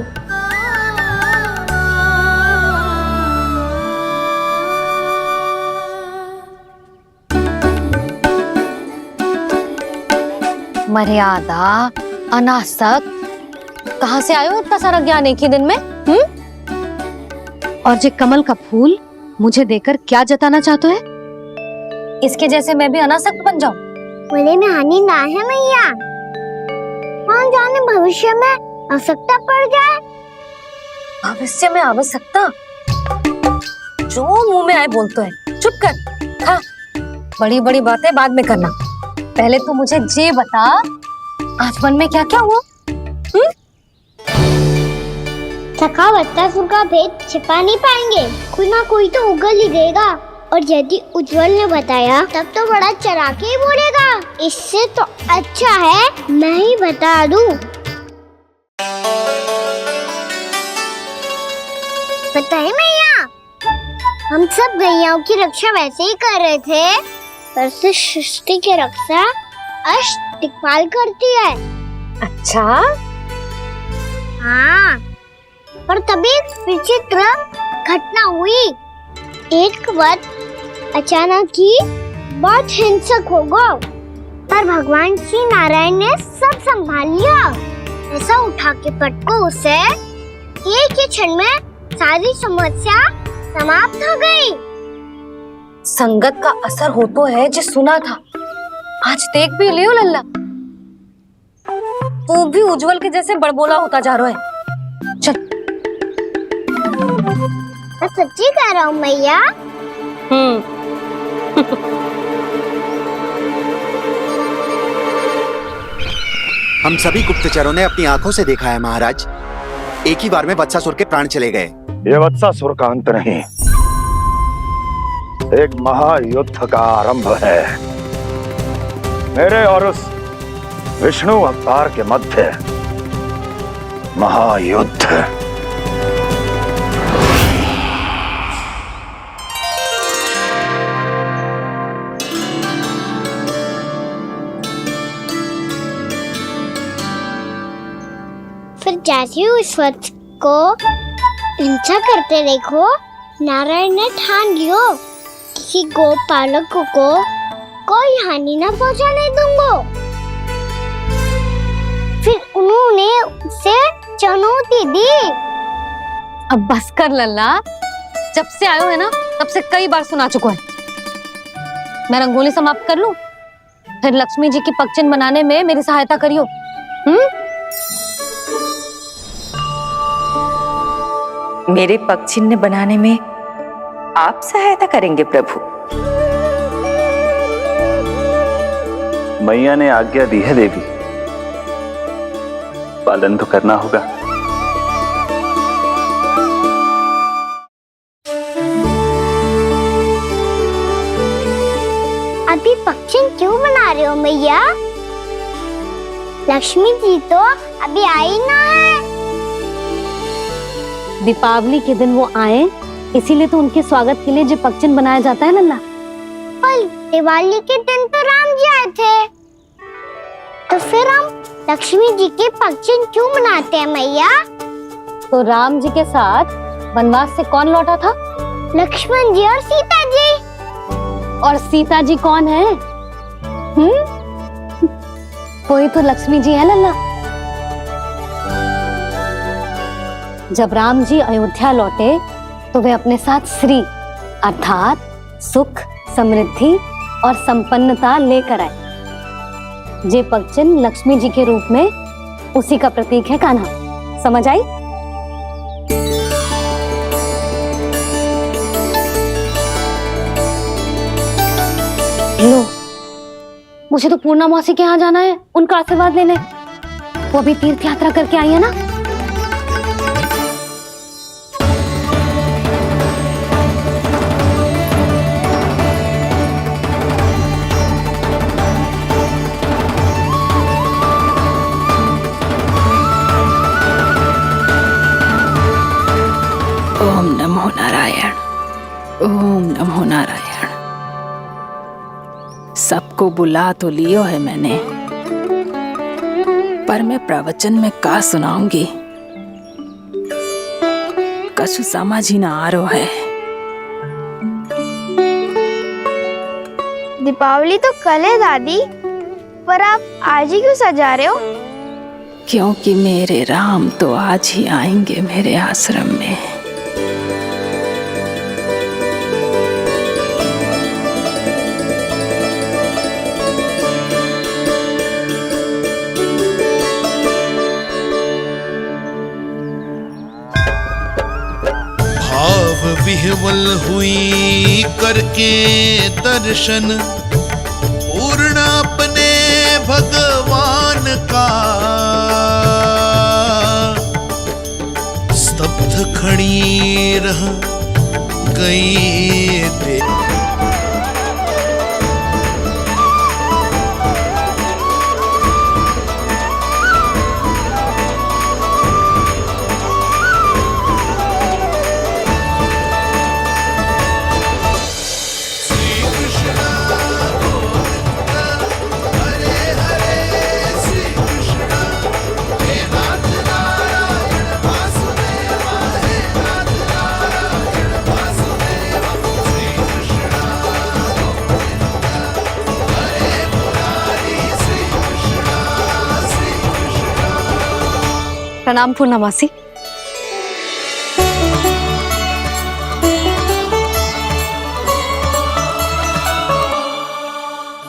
मर्यादा, अनासक, कहाँ से आयो इतना सारा ज्ञान एक ही दिन में? और ये कमल का फूल मुझे देकर क्या जताना चाहते है? इसके जैसे मैं भी अनासक्त बन जाऊं? बोले में हानि ना है मैया, कौन जाने भविष्य में आवश्यकता पड़ जाए। भविष्य में आवश्यकता? जो मुंह में आए बोलते हैं, चुप कर। हाँ, बड़ी बड़ी बातें बाद में करना, पहले तो मुझे ये बता आज मन में क्या क्या हुआ? सखावत्तासुर का भेद छिपा नहीं पाएंगे, कोई ना कोई तो उगल ही देगा। और यदि उज्जवल ने बताया तब तो बड़ा चढ़ा के ही बोलेगा। इससे तो अच्छा है मैं ही बता दूं। पता है मैया, हम सब गैयाओं की रक्षा वैसे ही कर रहे थे, पर से सृष्टि की रक्षा अष्ट दिक्पाल करती है। अच्छा? हाँ, पर तभी विचित्र घटना हुई। एक वक्त अचानक ही बहुत हिंसक हो गया, पर भगवान श्री नारायण ने सब संभाल लिया। ऐसा उठा के पटको उसे, एक ही क्षण में सारी समस्या समाप्त हो गई। संगत का असर हो तो है, जो सुना था आज देख भी लियो लल्ला, तू भी उज्जवल के जैसे बड़बोला होता जा रहा है। चल। मैं सच्ची कह रहा हूँ मैया। हम सभी गुप्तचरों ने अपनी आंखों से देखा है महाराज। एक ही बार में वत्सासुर के प्राण चले गए। ये वत्सासुर का अंत नहीं, एक महायुद्ध का आरंभ है। मेरे और उस विष्णु अवतार के मध्य महायुद्ध। फिर जैसे ही उस वत्स को हिंसा करते देखो, नारायण ने ठान लियो किसी गोपालक को कोई हानि न पहुंचाने दूंगा। फिर उन्होंने उसे चुनौती दी। अब बस कर लल्ला, जब से आयो है ना तब से कई बार सुना चुका है। मैं रंगोली समाप्त कर लूं, फिर लक्ष्मी जी की पगचिन बनाने में मेरी सहायता करियो। मेरे पग चिन्ह बनाने में आप सहायता करेंगे प्रभु? मैया ने आज्ञा दी है देवी, पालन तो करना होगा। अभी पक्षी क्यों बना रहे हो मैया? लक्ष्मी जी तो अभी आई ना है। दीपावली के दिन वो आए, इसीलिए तो उनके स्वागत के लिए जो पगचिन बनाया जाता है लल्ला। पर दिवाली के दिन तो राम जी आए थे, तो फिर हम लक्ष्मी जी के पगचिन क्यों बनाते हैं मैया? तो राम जी के साथ वनवास से कौन लौटा था? लक्ष्मण जी और सीता जी। और सीता जी कौन है? कोई तो लक्ष्मी जी है लल्ला। जब राम जी अयोध्या लौटे तो वे अपने साथ श्री अर्थात सुख, समृद्धि और संपन्नता लेकर आए। जे पगचिन लक्ष्मी जी के रूप में उसी का प्रतीक है कान्हा। समझ आई? लो, मुझे तो पूर्णा मौसी के यहाँ जाना है, उनका आशीर्वाद लेने। वो अभी तीर्थ यात्रा करके आई है ना। ओम नमो नारायण, ओम नमो नारायण। सबको बुला तो लियो है मैंने, पर मैं प्रवचन में का सुनाऊंगी, कछु समझ ही ना आ रहा है। दीपावली तो कल है दादी, पर आप आज ही क्यों सजा रहे हो? क्योंकि मेरे राम तो आज ही आएंगे मेरे आश्रम में। विह्वल हुई करके दर्शन, पूर्ण अपने भगवान का, स्तब्ध खड़ी रह गई दे। प्रणाम पूर्णा मौसी।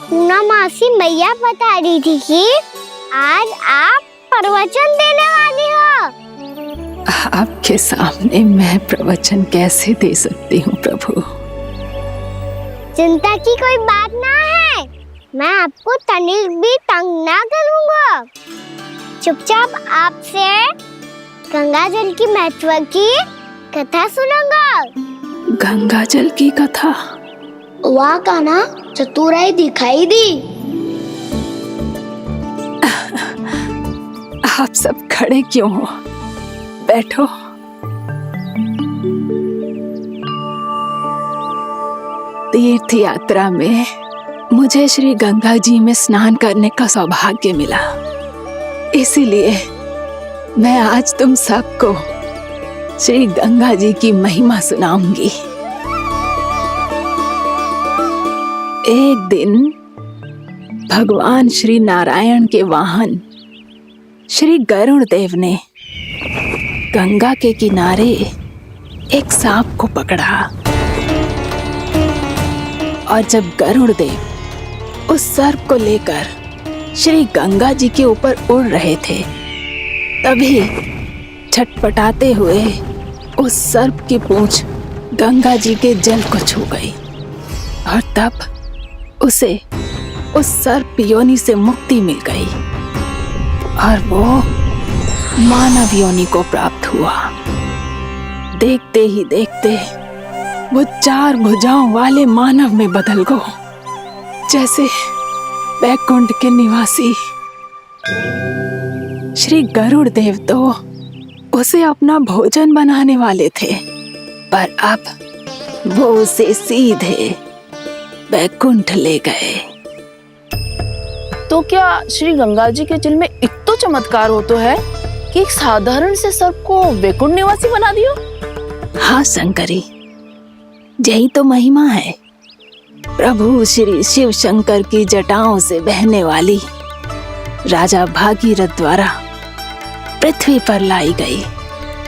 पूर्णा मासी मैया बता रही थी कि आज आप प्रवचन देने वाली हो। आपके सामने मैं प्रवचन कैसे दे सकती हूँ प्रभु? चिंता की कोई बात ना है, मैं आपको तनिक भी तंग ना करूंगा। चुपचाप आपसे गंगा जल की महत्व की कथा सुनूंगा। गंगा जल की कथा? वाह कान्हा, चतुराई दिखाई दी। आप सब खड़े क्यों हो? बैठो। तीर्थ यात्रा में मुझे श्री गंगा जी में स्नान करने का सौभाग्य मिला, इसीलिए मैं आज तुम सबको श्री गंगा जी की महिमा सुनाऊंगी। एक दिन भगवान श्री नारायण के वाहन श्री गरुड़ देव ने गंगा के किनारे एक सांप को पकड़ा, और जब गरुड़ देव उस सर्प को लेकर श्री गंगा जी के ऊपर उड़ रहे थे, तभी छटपटाते हुए उस सर्प की पूंछ गंगा जी के जल को छू गई, और तब उसे उस सर्प योनि से मुक्ति मिल गई और वो मानव योनि को प्राप्त हुआ। देखते ही देखते वो 4 भुजाओं वाले मानव में बदल गो, जैसे बैकुंठ के निवासी। श्री गरुड़ देव तो उसे अपना भोजन बनाने वाले थे, पर अब वो उसे सीधे बैकुंठ ले गए। तो क्या श्री गंगा जी के जल में इतना चमत्कार हो तो है कि एक साधारण से सर्प को वैकुंठ निवासी बना दियो? हाँ शंकरी, यही तो महिमा है। प्रभु श्री शिव शंकर की जटाओं से बहने वाली राजा भागीरथ द्वारा पृथ्वी पर लाई गई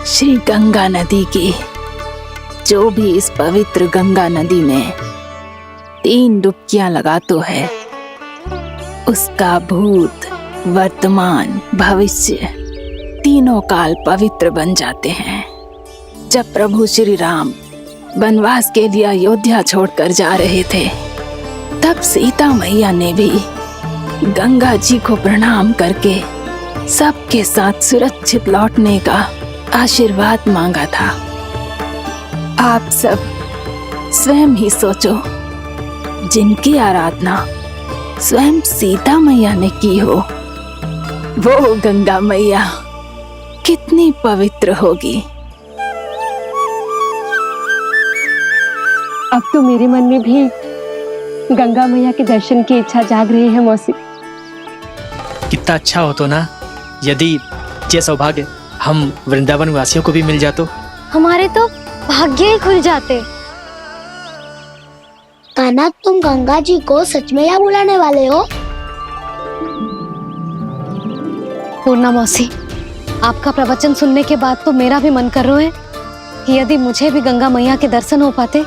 श्री गंगा नदी की, जो भी इस पवित्र गंगा नदी में 3 डुबकियां लगातो है, उसका भूत, वर्तमान, भविष्य तीनों काल पवित्र बन जाते हैं। जब प्रभु श्री राम वनवास के लिए अयोध्या छोड़कर जा रहे थे, तब सीता मैया ने भी गंगा जी को प्रणाम करके सबके साथ सुरक्षित लौटने का आशीर्वाद मांगा था। आप सब स्वयं ही सोचो, जिनकी आराधना स्वयं सीता मैया ने की हो, वो गंगा मैया कितनी पवित्र होगी। अब तो मेरे मन में भी गंगा मैया के दर्शन की इच्छा जाग रही है मौसी। कितना अच्छा हो तो ना यदि ये सौभाग्य हम वृंदावन वासियों को भी मिल जातो। हमारे तो भाग्य ही खुल जाते। कान्हा, तुम गंगा जी को सच में यहाँ बुलाने वाले हो? पूर्णा मौसी, आपका प्रवचन सुनने के बाद तो मेरा भी मन कर रहा है कि यदि मुझे भी गंगा मैया के दर्शन हो पाते,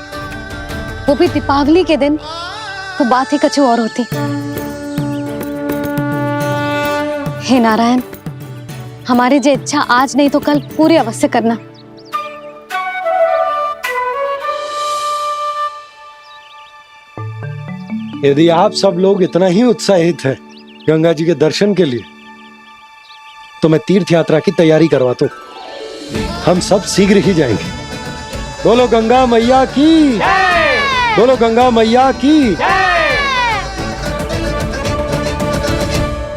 वो भी दीपावली के दिन, तो बात ही कुछ और होती। हे नारायण, हमारी जो इच्छा आज नहीं तो कल पूरी अवश्य करना। यदि आप सब लोग इतना ही उत्साहित हैं गंगा जी के दर्शन के लिए, तो मैं तीर्थ यात्रा की तैयारी करवाता हूं। हम सब शीघ्र ही जाएंगे। बोलो गंगा मैया की, बोलो गंगा मैया की।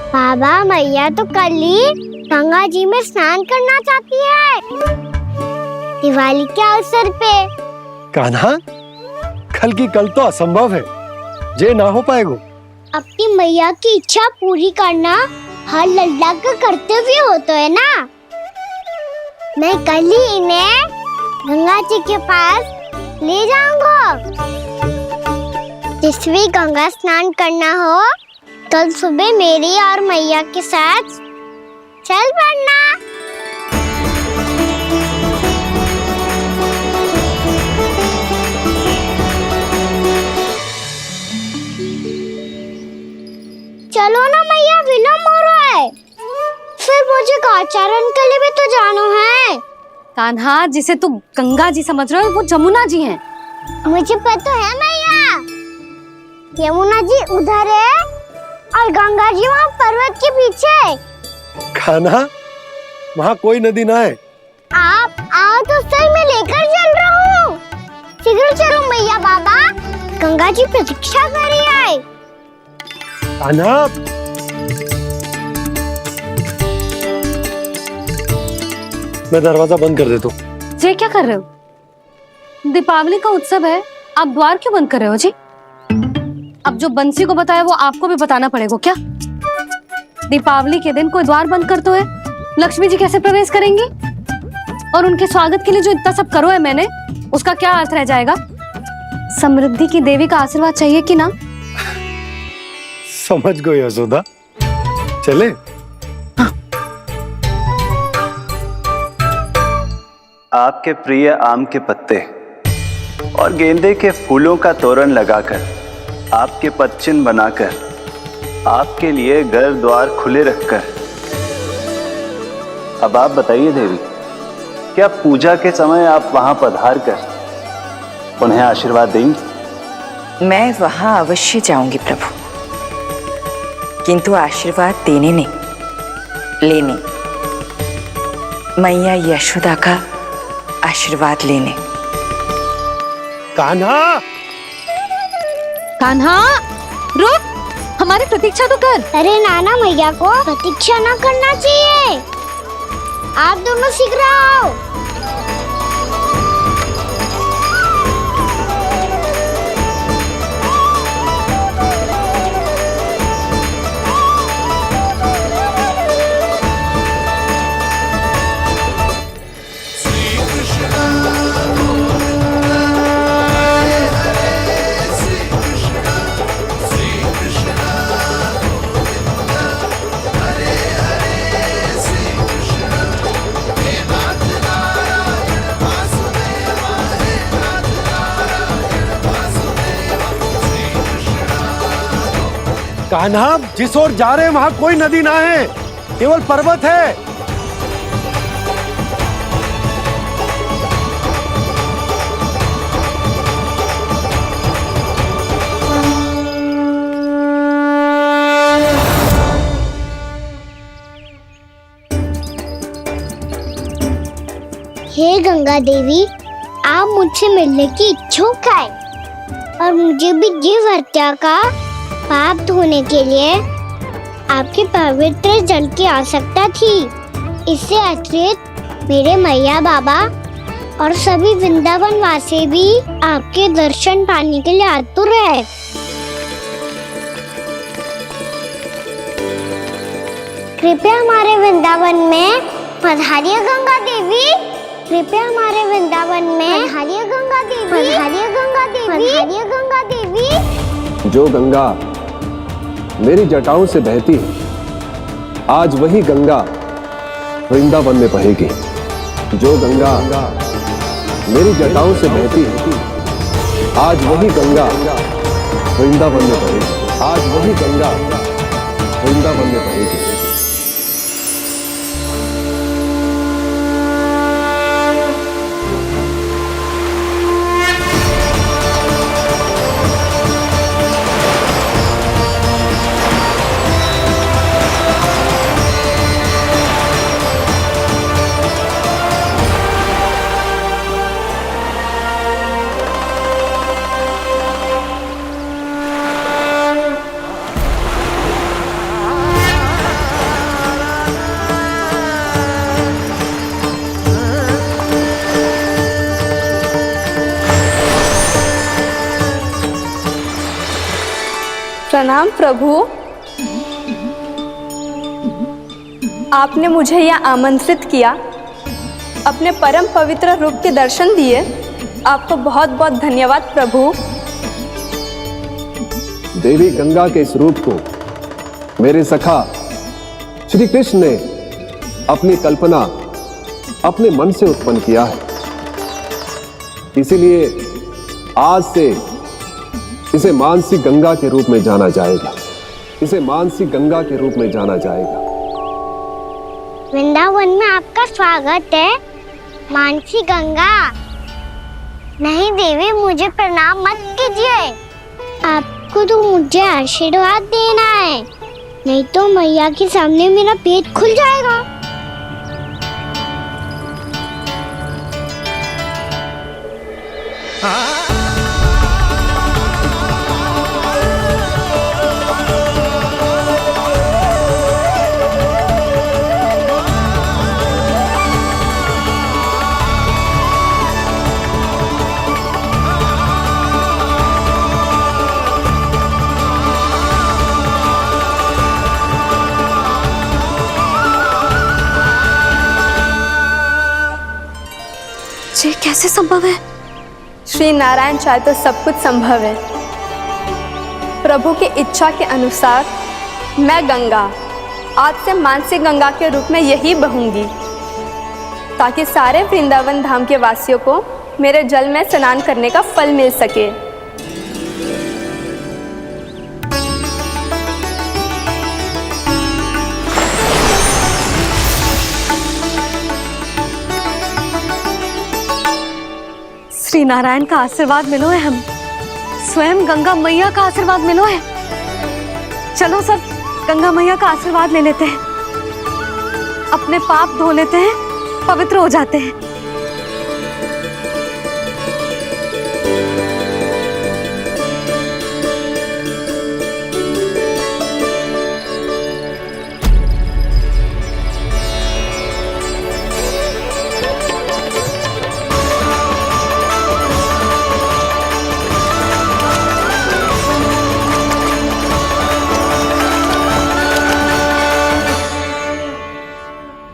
बाबा, मैया तो कल ही गंगा जी में स्नान करना चाहती है, दिवाली के अवसर पे। कान्हा, कल की कल तो असंभव है, जे ना हो पाएगा। अपनी मैया की इच्छा पूरी करना हर लल्ला का कर्तव्य होता है ना। मैं कल ही इन्हें गंगा जी के पास ले जाऊंगा। जिस भी गंगा स्नान करना हो, कल सुबह मेरी और मैया के साथ चल पड़ना। चलो ना मैया, विलम्ब हो रहा है। फिर मुझे काचारण के लिए भी तो जाना है। कान्हा, जिसे तू गंगा जी समझ रहे हो, वो जमुना जी हैं। मुझे पता है मैया। यमुना जी उधर है और गंगा जी वहाँ पर्वत के पीछे। कान्हा, वहाँ कोई नदी ना है। आप आओ तो सही, मैं लेकर चल रहा हूँ। शीघ्र चलो मैया बाबा, गंगा जी प्रतीक्षा कर रही है। कान्हा, मैं दरवाजा बंद कर देता हूँ। ये क्या कर रहे हो? दीपावली का उत्सव है, आप द्वार क्यों बंद कर रहे हो जी? अब जो बंसी को बताया वो आपको भी बताना पड़ेगा क्या? दीपावली के दिन कोई द्वार बंद कर तो है, लक्ष्मी जी कैसे प्रवेश करेंगी? और उनके स्वागत के लिए जो इतना सब करो है मैंने, उसका क्या अर्थ रह जाएगा? समृद्धि की देवी का आशीर्वाद चाहिए कि ना? समझ गई यशोदा, चले। आपके प्रिय आम के पत्ते और गेंदे के फूलों का तोरण लगाकर, आपके पदचिन्ह बनाकर, आपके लिए घर द्वार खुले रखकर, अब आप बताइए देवी, क्या पूजा के समय आप वहां पधार कर उन्हें आशीर्वाद देंगी? मैं वहां अवश्य जाऊंगी प्रभु, किंतु आशीर्वाद देने नहीं, लेने, मैया यशोदा का आशीर्वाद लेने। कान्हा, कान्हा, रुक, हमारी प्रतीक्षा तो कर। अरे नाना, मैया को प्रतीक्षा ना करना चाहिए। आप दोनों शीघ्र आओ। कान्हा, जिस ओर जा रहे हैं वहां कोई नदी ना है, केवल पर्वत है। हे गंगा देवी, आप मुझसे मिलने की इच्छुक है और मुझे भी जीव हत्या का पाप धोने के लिए आपके पवित्र जल की आवश्यकता थी। इससे अतिरिक्त मेरे मैया बाबा और सभी वृंदावन वासी भी आपके दर्शन पाने के लिए आतुर है। कृपया हमारे वृंदावन में पधारिए गंगा देवी। कृपया हमारे वृंदावन में पधारिए गंगा देवी। पधारिए गंगा देवी। पधारिए गंगा देवी। जो गंगा मेरी जटाओं से बहती है, आज वही गंगा वृंदावन में बहेगी। जो गंगा मेरी जटाओं से बहती है, आज वही गंगा वृंदावन में बहेगी। आज वही गंगा वृंदावन में बहेगी। प्रणाम प्रभु, आपने मुझे यह आमंत्रित किया, अपने परम पवित्र रूप के दर्शन दिए, आपको बहुत बहुत धन्यवाद प्रभु। देवी गंगा के इस रूप को मेरे सखा श्री कृष्ण ने अपनी कल्पना अपने मन से उत्पन्न किया है। इसीलिए आज से इसे मानसी गंगा के रूप में जाना जाएगा। इसे मानसी गंगा के रूप में जाना जाएगा। वृंदावन में आपका स्वागत है मानसी गंगा। नहीं देवी, मुझे प्रणाम मत कीजिए। आप आपको तो मुझे आशीर्वाद देना है, नहीं तो मैया के सामने मेरा पेट खुल जाएगा। ये कैसे संभव है? श्री नारायण चाहे तो सब कुछ संभव है। प्रभु की इच्छा के अनुसार मैं गंगा आज से मानसिक गंगा के रूप में यही बहूंगी, ताकि सारे वृंदावन धाम के वासियों को मेरे जल में स्नान करने का फल मिल सके। श्री नारायण का आशीर्वाद मिलो है, हम स्वयं गंगा मैया का आशीर्वाद मिलो है। चलो सब गंगा मैया का आशीर्वाद ले लेते हैं, अपने पाप धो लेते हैं, पवित्र हो जाते हैं।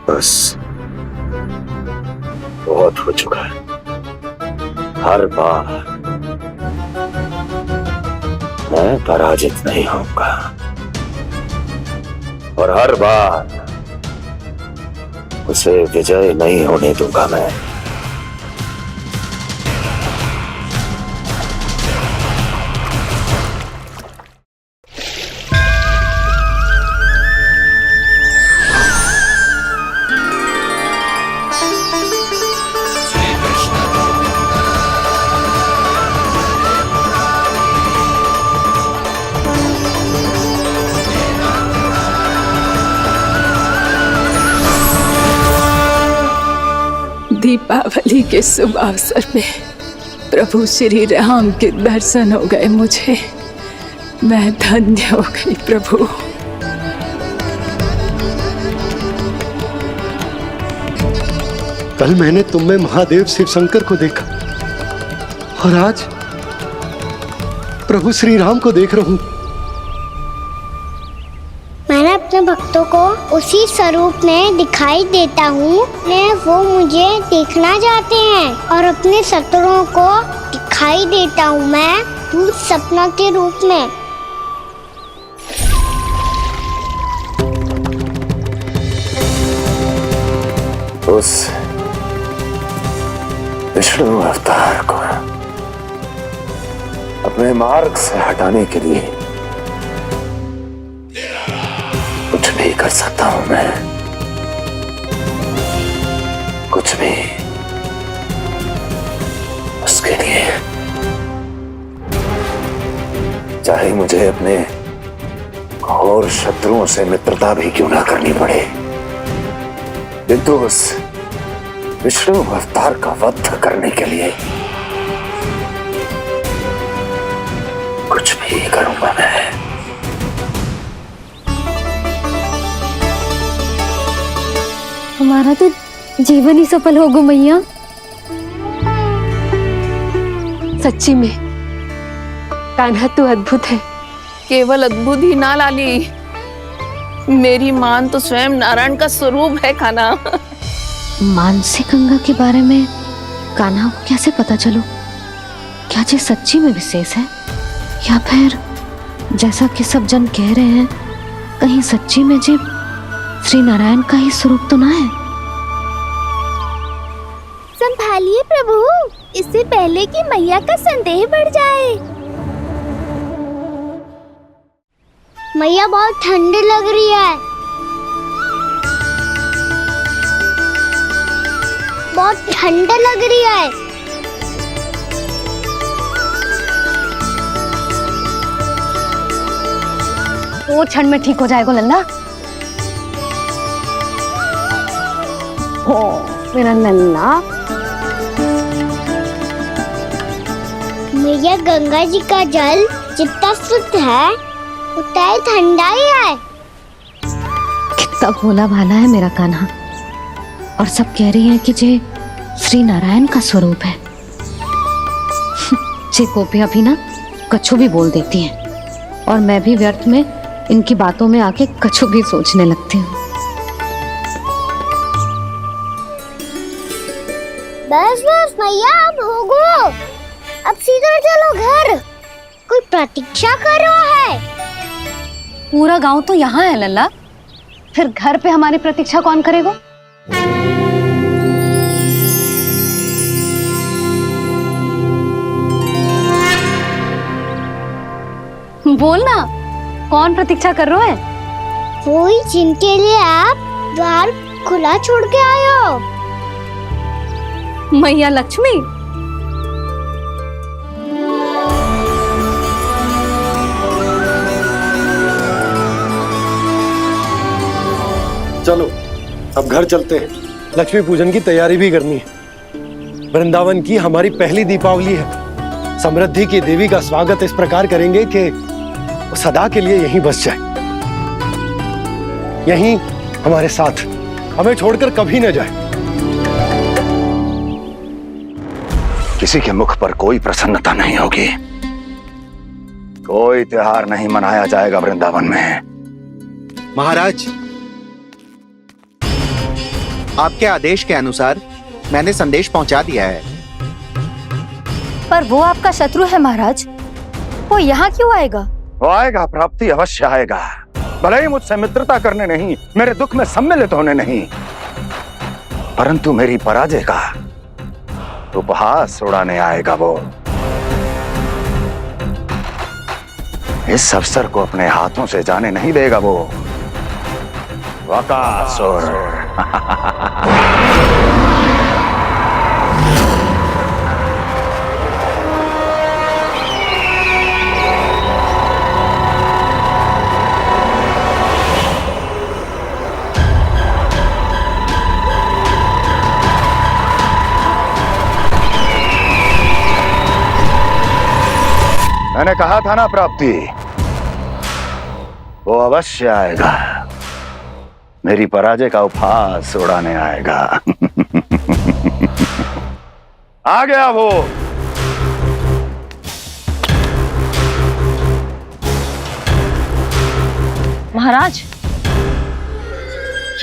बस बहुत हो चुका है। हर बार मैं पराजित नहीं होऊंगा और हर बार उसे विजय नहीं होने दूंगा मैं। दीपावली के शुभ अवसर में प्रभु श्री राम के दर्शन हो गए मुझे। मैं धन्य हो गई प्रभु। कल मैंने तुम में महादेव शिव शंकर को देखा और आज प्रभु श्री राम को देख रहा हूं। मैंने अपने भक्तों को उसी स्वरूप में दिखाई देता हूँ, वो मुझे देखना चाहते हैं और अपने शत्रुओं को दिखाई देता हूँ मैं भूत सपना के रूप में। उस विष्णु अवतार को अपने मार्ग से हटाने के लिए कुछ भी कर सकता हूं मैं, कुछ भी। उसके लिए चाहे मुझे अपने घोर शत्रुओं से मित्रता भी क्यों ना करनी पड़े, किंतु उस विष्णु अवतार का वध करने के लिए कुछ भी करूंगा मैं। हमारा तो जीवन ही सफल होगा मैया। सच्ची में कान्हा तू अद्भुत है। केवल अद्भुत ही ना लाली, मेरी मान तो स्वयं नारायण का स्वरूप है कान्हा। मानसिक गंगा के बारे में कान्हा को कैसे पता चलो? क्या ये सच्ची में विशेष है या फिर जैसा कि सब जन कह रहे हैं, कहीं सच्ची में जी श्री नारायण का ही स्वरूप तो ना है? संभालिए प्रभु, इससे पहले कि मैया का संदेह बढ़ जाए। मैया बहुत ठंडी लग रही है, बहुत ठंडा लग रही है। 2 क्षण में ठीक हो जाएगा लल्ला। हो मेरा लल्ला। मैया गंगा जी का जल जितना शुद्ध है उतना ही ठंडा ही है। कितना भोला भाला है मेरा कान्हा। और सब कह रही हैं कि ये श्री नारायण का स्वरूप है। जे गोपियां भी ना कछु भी बोल देती हैं और मैं भी व्यर्थ में इनकी बातों में आके कछु भी सोचने लगती हूँ। बस बस मैया अब होगो, अब सीधा चलो घर। कोई प्रतीक्षा कर रहा है। पूरा गांव तो यहाँ है लल्ला, फिर घर पे हमारी प्रतीक्षा कौन करेगा? बोल ना, कौन प्रतीक्षा कर रहे हैं? वही जिनके लिए आप द्वार खुला छोड़ के आए हो। मैया लक्ष्मी। चलो अब घर चलते हैं। लक्ष्मी पूजन की तैयारी भी करनी है। वृंदावन की हमारी पहली दीपावली है। समृद्धि की देवी का स्वागत इस प्रकार करेंगे कि वो सदा के लिए यहीं बस जाए, यहीं हमारे साथ, हमें छोड़कर कभी न जाए। किसी के मुख पर कोई प्रसन्नता नहीं होगी, कोई त्योहार नहीं मनाया जाएगा वृंदावन में। महाराज, आपके आदेश के अनुसार मैंने संदेश पहुंचा दिया है। पर वो आपका शत्रु है महाराज, वो यहाँ क्यों आएगा? वो आएगा, प्राप्ति अवश्य आएगा। भले ही मुझसे मित्रता करने नहीं, मेरे दुख में सम्मिलित होने नहीं, परंतु मेरी पराजय का उपहास उड़ाने आएगा वो। इस अवसर को अपने हाथों से जाने नहीं देगा वो। वकासुर। मैंने कहा था ना प्राप्ति, वो अवश्य आएगा, मेरी पराजय का उपहास उड़ाने आएगा। आ गया वो। महाराज,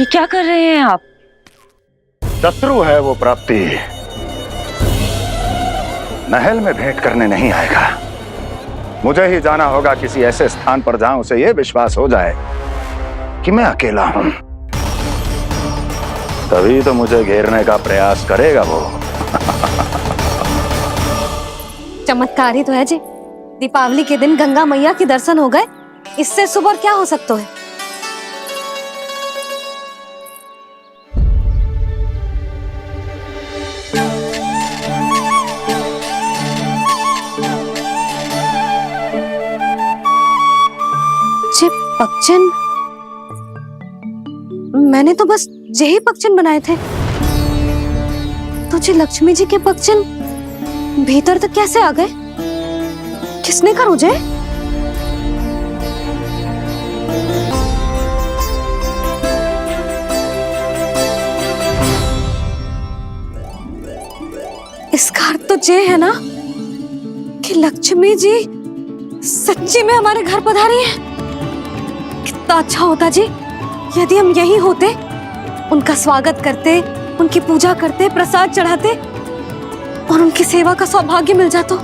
ये क्या कर रहे हैं आप? शत्रु है वो प्राप्ति, महल में भेंट करने नहीं आएगा। मुझे ही जाना होगा किसी ऐसे स्थान पर जहां उसे यह विश्वास हो जाए कि मैं अकेला हूं, तभी तो मुझे घेरने का प्रयास करेगा वो। चमत्कार ही तो है जी। दीपावली के दिन गंगा मैया के दर्शन हो गए, इससे शुभ और क्या हो सकता है? पक्षन, मैंने तो बस यही पक्षन बनाए थे, तो जी लक्ष्मी जी के पक्षन भीतर तक कैसे आ गए? किसने कहा मुझे? इसका अर्थ तो ये है ना कि लक्ष्मी जी सच्ची में हमारे घर पधारी है। कितना अच्छा होता जी यदि हम यही होते, उनका स्वागत करते, उनकी पूजा करते, प्रसाद चढ़ाते और उनकी सेवा का सौभाग्य मिल जाता।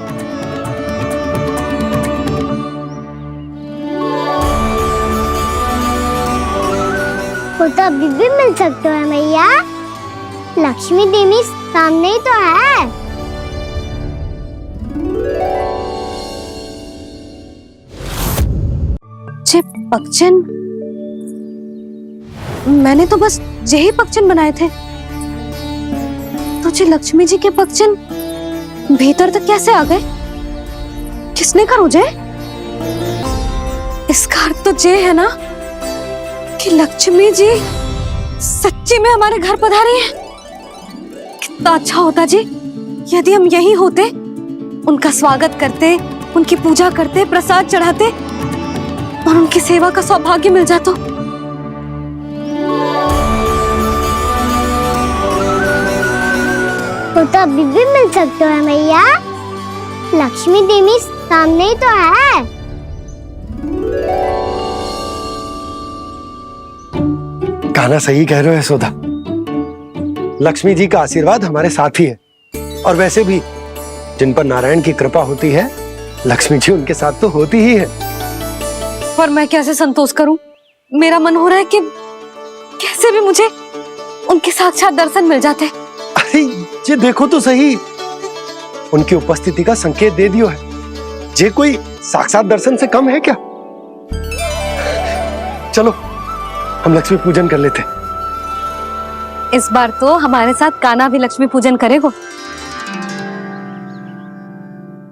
वो तो अभी भी मिल सकते हैं मैया, लक्ष्मी देवी सामने ही तो है। पक्षन, मैंने तो बस यही पक्षन बनाए थे, तो जी लक्ष्मी जी के पक्षन भीतर तक कैसे आ गए? किसने कहा मुझे? इसका अर्थ तो ये है ना कि लक्ष्मी जी सच्ची में हमारे घर पधारी हैं। कितना अच्छा होता जी यदि हम यहीं होते, उनका स्वागत करते, उनकी पूजा करते, प्रसाद चढ़ाते और उनकी सेवा का सौभाग्य मिल जाता। तो अभी भी मिल सकते हो मैया, लक्ष्मी देवी सामने ही तो है। कान्हा सही कह रहे हो यशोदा, लक्ष्मी जी का आशीर्वाद हमारे साथ ही है। और वैसे भी जिन पर नारायण की कृपा होती है, लक्ष्मी जी उनके साथ तो होती ही है। पर मैं कैसे संतोष करूं? मेरा मन हो रहा है कि कैसे भी मुझे उनके साक्षात दर्शन मिल जाते। अरे ये देखो तो सही, उनकी उपस्थिति का संकेत दे दियो है। ये कोई साक्षात दर्शन से कम है क्या? चलो हम लक्ष्मी पूजन कर लेते। इस बार तो हमारे साथ कान्हा भी लक्ष्मी पूजन करेगा।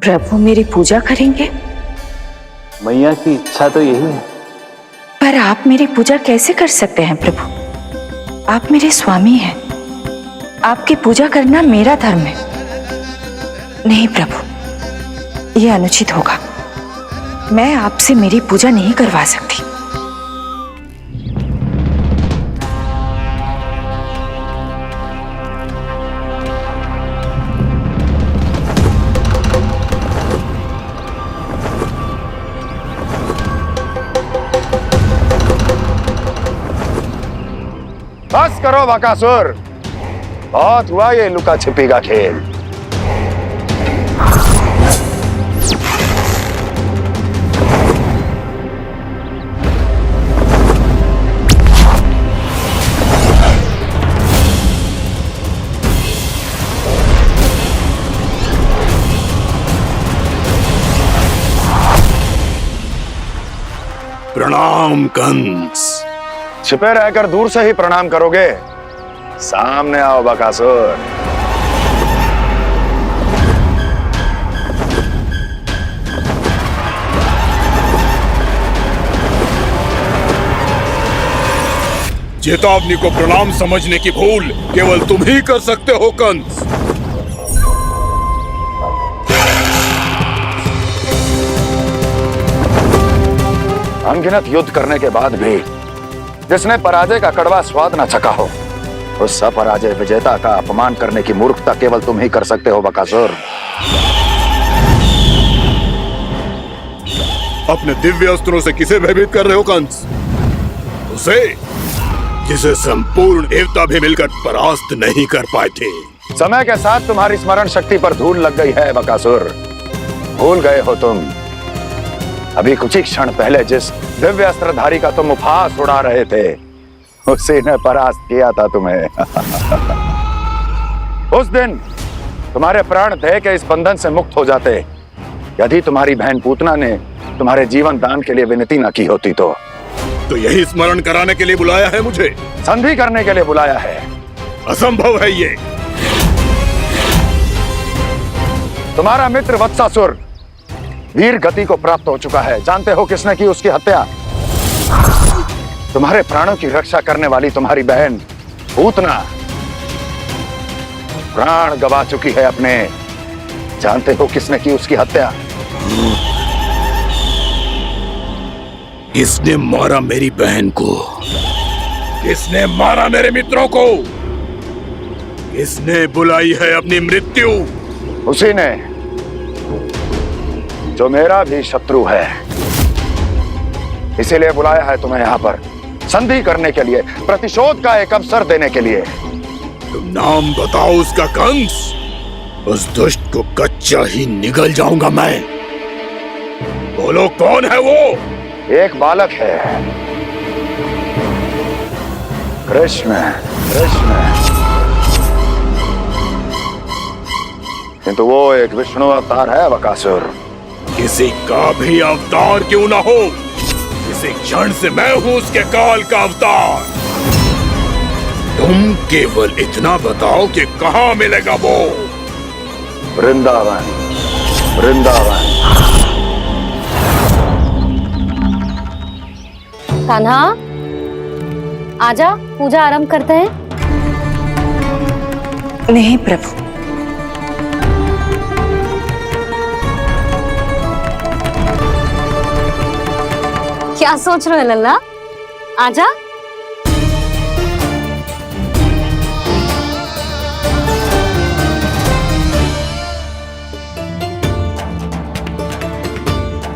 प्रभु मेरी पूजा करेंगे? मैया की इच्छा तो यही है। पर आप मेरी पूजा कैसे कर सकते हैं प्रभु? आप मेरे स्वामी हैं, आपकी पूजा करना मेरा धर्म है। नहीं प्रभु, यह अनुचित होगा। मैं आपसे मेरी पूजा नहीं करवा सकती। बस करो बकासुर, बहुत हुआ ये लुका छिपी का खेल। प्रणाम कंस। छिपे रहकर दूर से ही प्रणाम करोगे? सामने आओ बकासुर। चेतावनी को प्रणाम समझने की भूल केवल तुम ही कर सकते हो कंस। अनगिनत युद्ध करने के बाद भी जिसने पराजय का कड़वा स्वाद न चखा हो, उस अपराजय विजेता का अपमान करने की मूर्खता केवल तुम ही कर सकते हो बकासुर। अपने दिव्य अस्त्रों से किसे भयभीत कर रहे हो कंस? उसे जिसे संपूर्ण देवता भी मिलकर परास्त नहीं कर पाए थे। समय के साथ तुम्हारी स्मरण शक्ति पर धूल लग गई है बकासुर। भूल गए हो तुम अभी कुछ ही क्षण पहले जिस दिव्य अस्त्रधारी का तुम उपहास उड़ा रहे थे, उसी ने परास्त किया था तुम्हें। उस दिन तुम्हारे प्राण दे के इस बंधन से मुक्त हो जाते यदि तुम्हारी बहन पूतना ने तुम्हारे जीवन दान के लिए विनती न की होती तो यही स्मरण कराने के लिए बुलाया है मुझे? संधि करने के लिए बुलाया है। असंभव है ये। तुम्हारा मित्र वत्सासुर वीर गति को प्राप्त हो चुका है। जानते हो किसने की उसकी हत्या? तुम्हारे प्राणों की रक्षा करने वाली तुम्हारी बहन पूतना प्राण गवा चुकी है अपने। जानते हो किसने की उसकी हत्या? किसने मारा मेरी बहन को? किसने मारा मेरे मित्रों को? किसने बुलाई है अपनी मृत्यु? उसी ने जो मेरा भी शत्रु है। इसीलिए बुलाया है तुम्हें यहाँ पर संधि करने के लिए, प्रतिशोध का एक अवसर देने के लिए। तुम नाम बताओ उसका कंस। उस दुष्ट को कच्चा ही निगल जाऊंगा मैं। बोलो कौन है वो? एक बालक है, कृष्ण। किंतु वो एक विष्णु अवतार है बकासुर। किसी का भी अवतार क्यों ना हो, इसी क्षण से मैं हूं उसके काल का अवतार। तुम केवल इतना बताओ कि कहां मिलेगा वो? वृंदावन। कान्हा, आजा, पूजा आरंभ करते हैं। नहीं प्रभु, क्या सोच रहे हो लल्ला? आजा।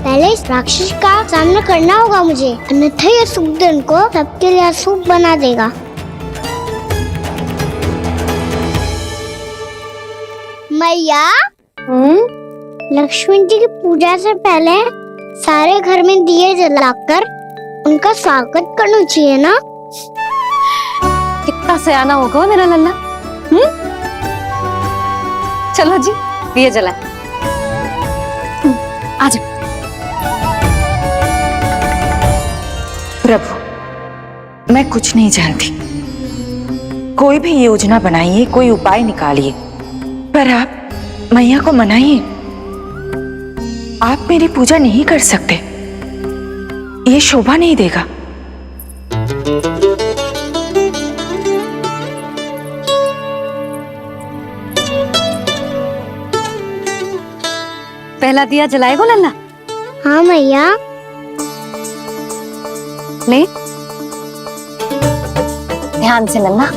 पहले इस राक्षस का सामना करना होगा मुझे, अन्यथा ये शुभ दिन को सबके लिए अशुभ बना देगा। मैया, लक्ष्मी जी की पूजा से पहले सारे घर में दिए जलाकर उनका स्वागत करना चाहिए ना? कितना सयाना होगा मेरा लल्ला। चलो जी, दिए जलाए। आजा। प्रभु, मैं कुछ नहीं जानती। कोई भी योजना बनाइए, कोई उपाय निकालिए, पर आप मैया को मनाइए। आप मेरी पूजा नहीं कर सकते, ये शोभा नहीं देगा। पहला दिया जलाएगो लल्ला? हाँ मैया। ले, ध्यान से लल्ला।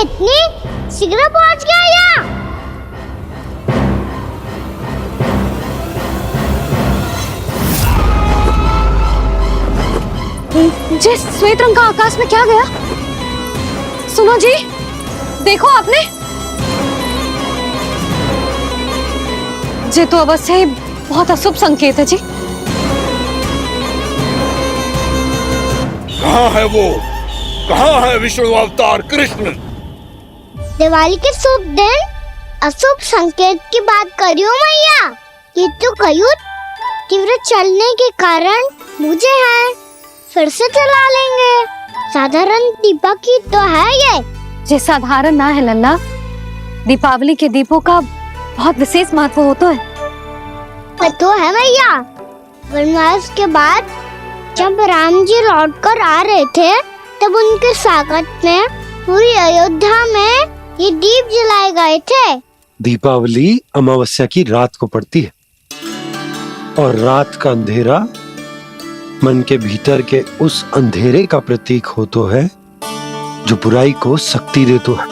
इतनी शीघ्र पहुंच गया यहाँ? जे श्वेत रंग का आकाश में क्या गया? सुनो जी, देखो आपने, जे तो अवश्य ही बहुत अशुभ संकेत है जी। कहाँ है वो? कहाँ है विष्णु अवतार कृष्ण? दिवाली के शुभ दिन अशुभ संकेत की बात करियो मैया। ये तो कयूत तीव्र चलने के कारण मुझे है, फिर से चला लेंगे। साधारण दीपक ही तो है ये साधारण ना है लल्ला, दीपावली के दीपों का बहुत विशेष महत्व होता है। तो है मैया, वनवास के बाद जब राम जी लौट कर आ रहे थे तब उनके स्वागत में पूरी अयोध्या में ये दीप जलाए गए थे। दीपावली अमावस्या की रात को पड़ती है और रात का अंधेरा मन के भीतर के उस अंधेरे का प्रतीक हो तो है जो बुराई को शक्ति दे तो है।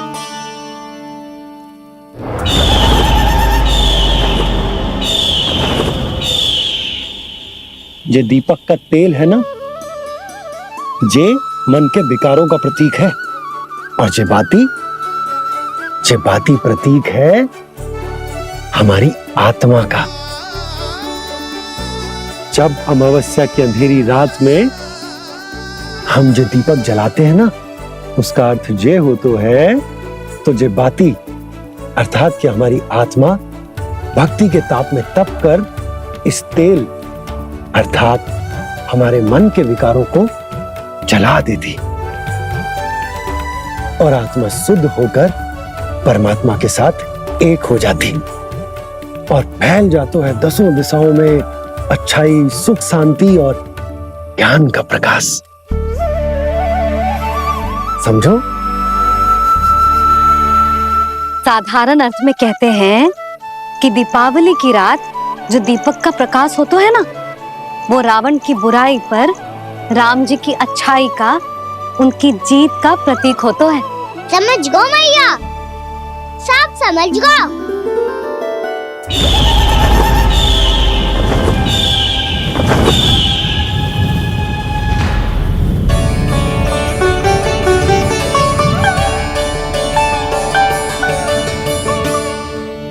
ये दीपक का तेल है ना, जे मन के विकारों का प्रतीक है, और जे बाती प्रतीक है हमारी आत्मा का। जब अमावस्या की अंधेरी रात में हम जो दीपक जलाते हैं ना, उसका अर्थ ये हो तो है, तो जे बाती अर्थात कि हमारी आत्मा भक्ति के ताप में तप कर इस तेल अर्थात हमारे मन के विकारों को जला देती और आत्मा शुद्ध होकर परमात्मा के साथ एक हो जाती और फैल जाता है दसों दिशाओं में अच्छाई, सुख, शांति और ज्ञान का प्रकाश। समझो? साधारण अर्थ में कहते हैं कि दीपावली की रात जो दीपक का प्रकाश होता है ना, वो रावण की बुराई पर राम जी की अच्छाई का, उनकी जीत का प्रतीक होता है। समझ गो मैया, सब समझ गो।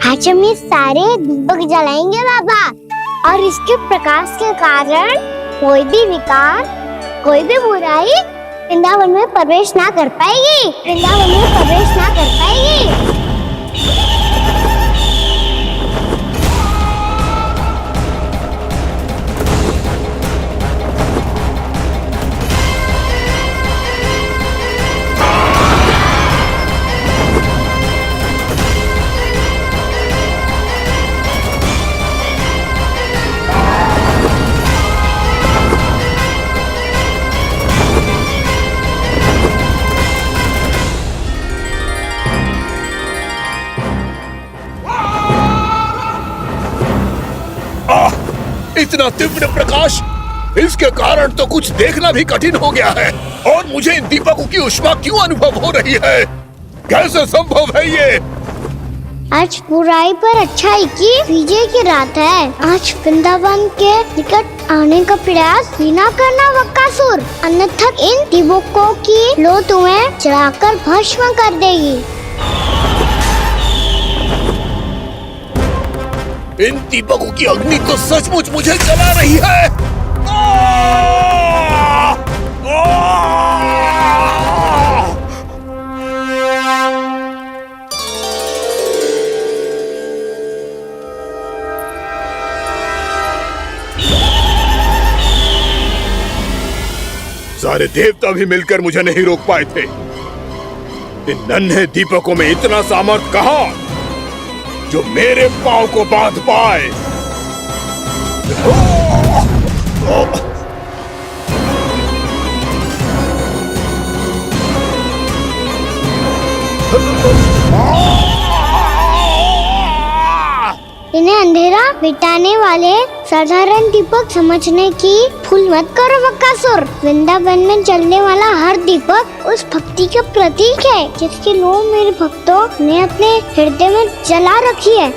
आज हम ये सारे दीपक जलाएंगे बाबा, और इसके प्रकाश के कारण कोई भी विकार, कोई भी बुराई वृंदावन में प्रवेश ना कर पाएगी, वृंदावन में प्रवेश ना कर पाएगी। इतना तीव्र प्रकाश, इसके कारण तो कुछ देखना भी कठिन हो गया है। और मुझे इन दीपकों की ऊष्मा क्यों अनुभव हो रही है? कैसे संभव है ये? आज बुराई पर अच्छाई की विजय की रात है। आज वृंदावन के निकट आने का प्रयास भी ना करना बकासुर, अन्यथा इन दीपकों की लो तुम्हें जलाकर भस्म कर देगी। इन दीपकों की अग्नि तो सचमुच मुझे जला रही है। सारे देवता भी मिलकर मुझे नहीं रोक पाए थे। इन नन्हे दीपकों में इतना सामर्थ्य कहां जो मेरे पांव को बांध पाए। इन्हें अंधेरा मिटाने वाले साधारण दीपक समझने की भूल मत करो बकासुर। वृंदावन में जलने वाला हर दीपक उस भक्ति का प्रतीक है जिसकी लो मेरे भक्तों ने अपने हृदय में जला रखी है।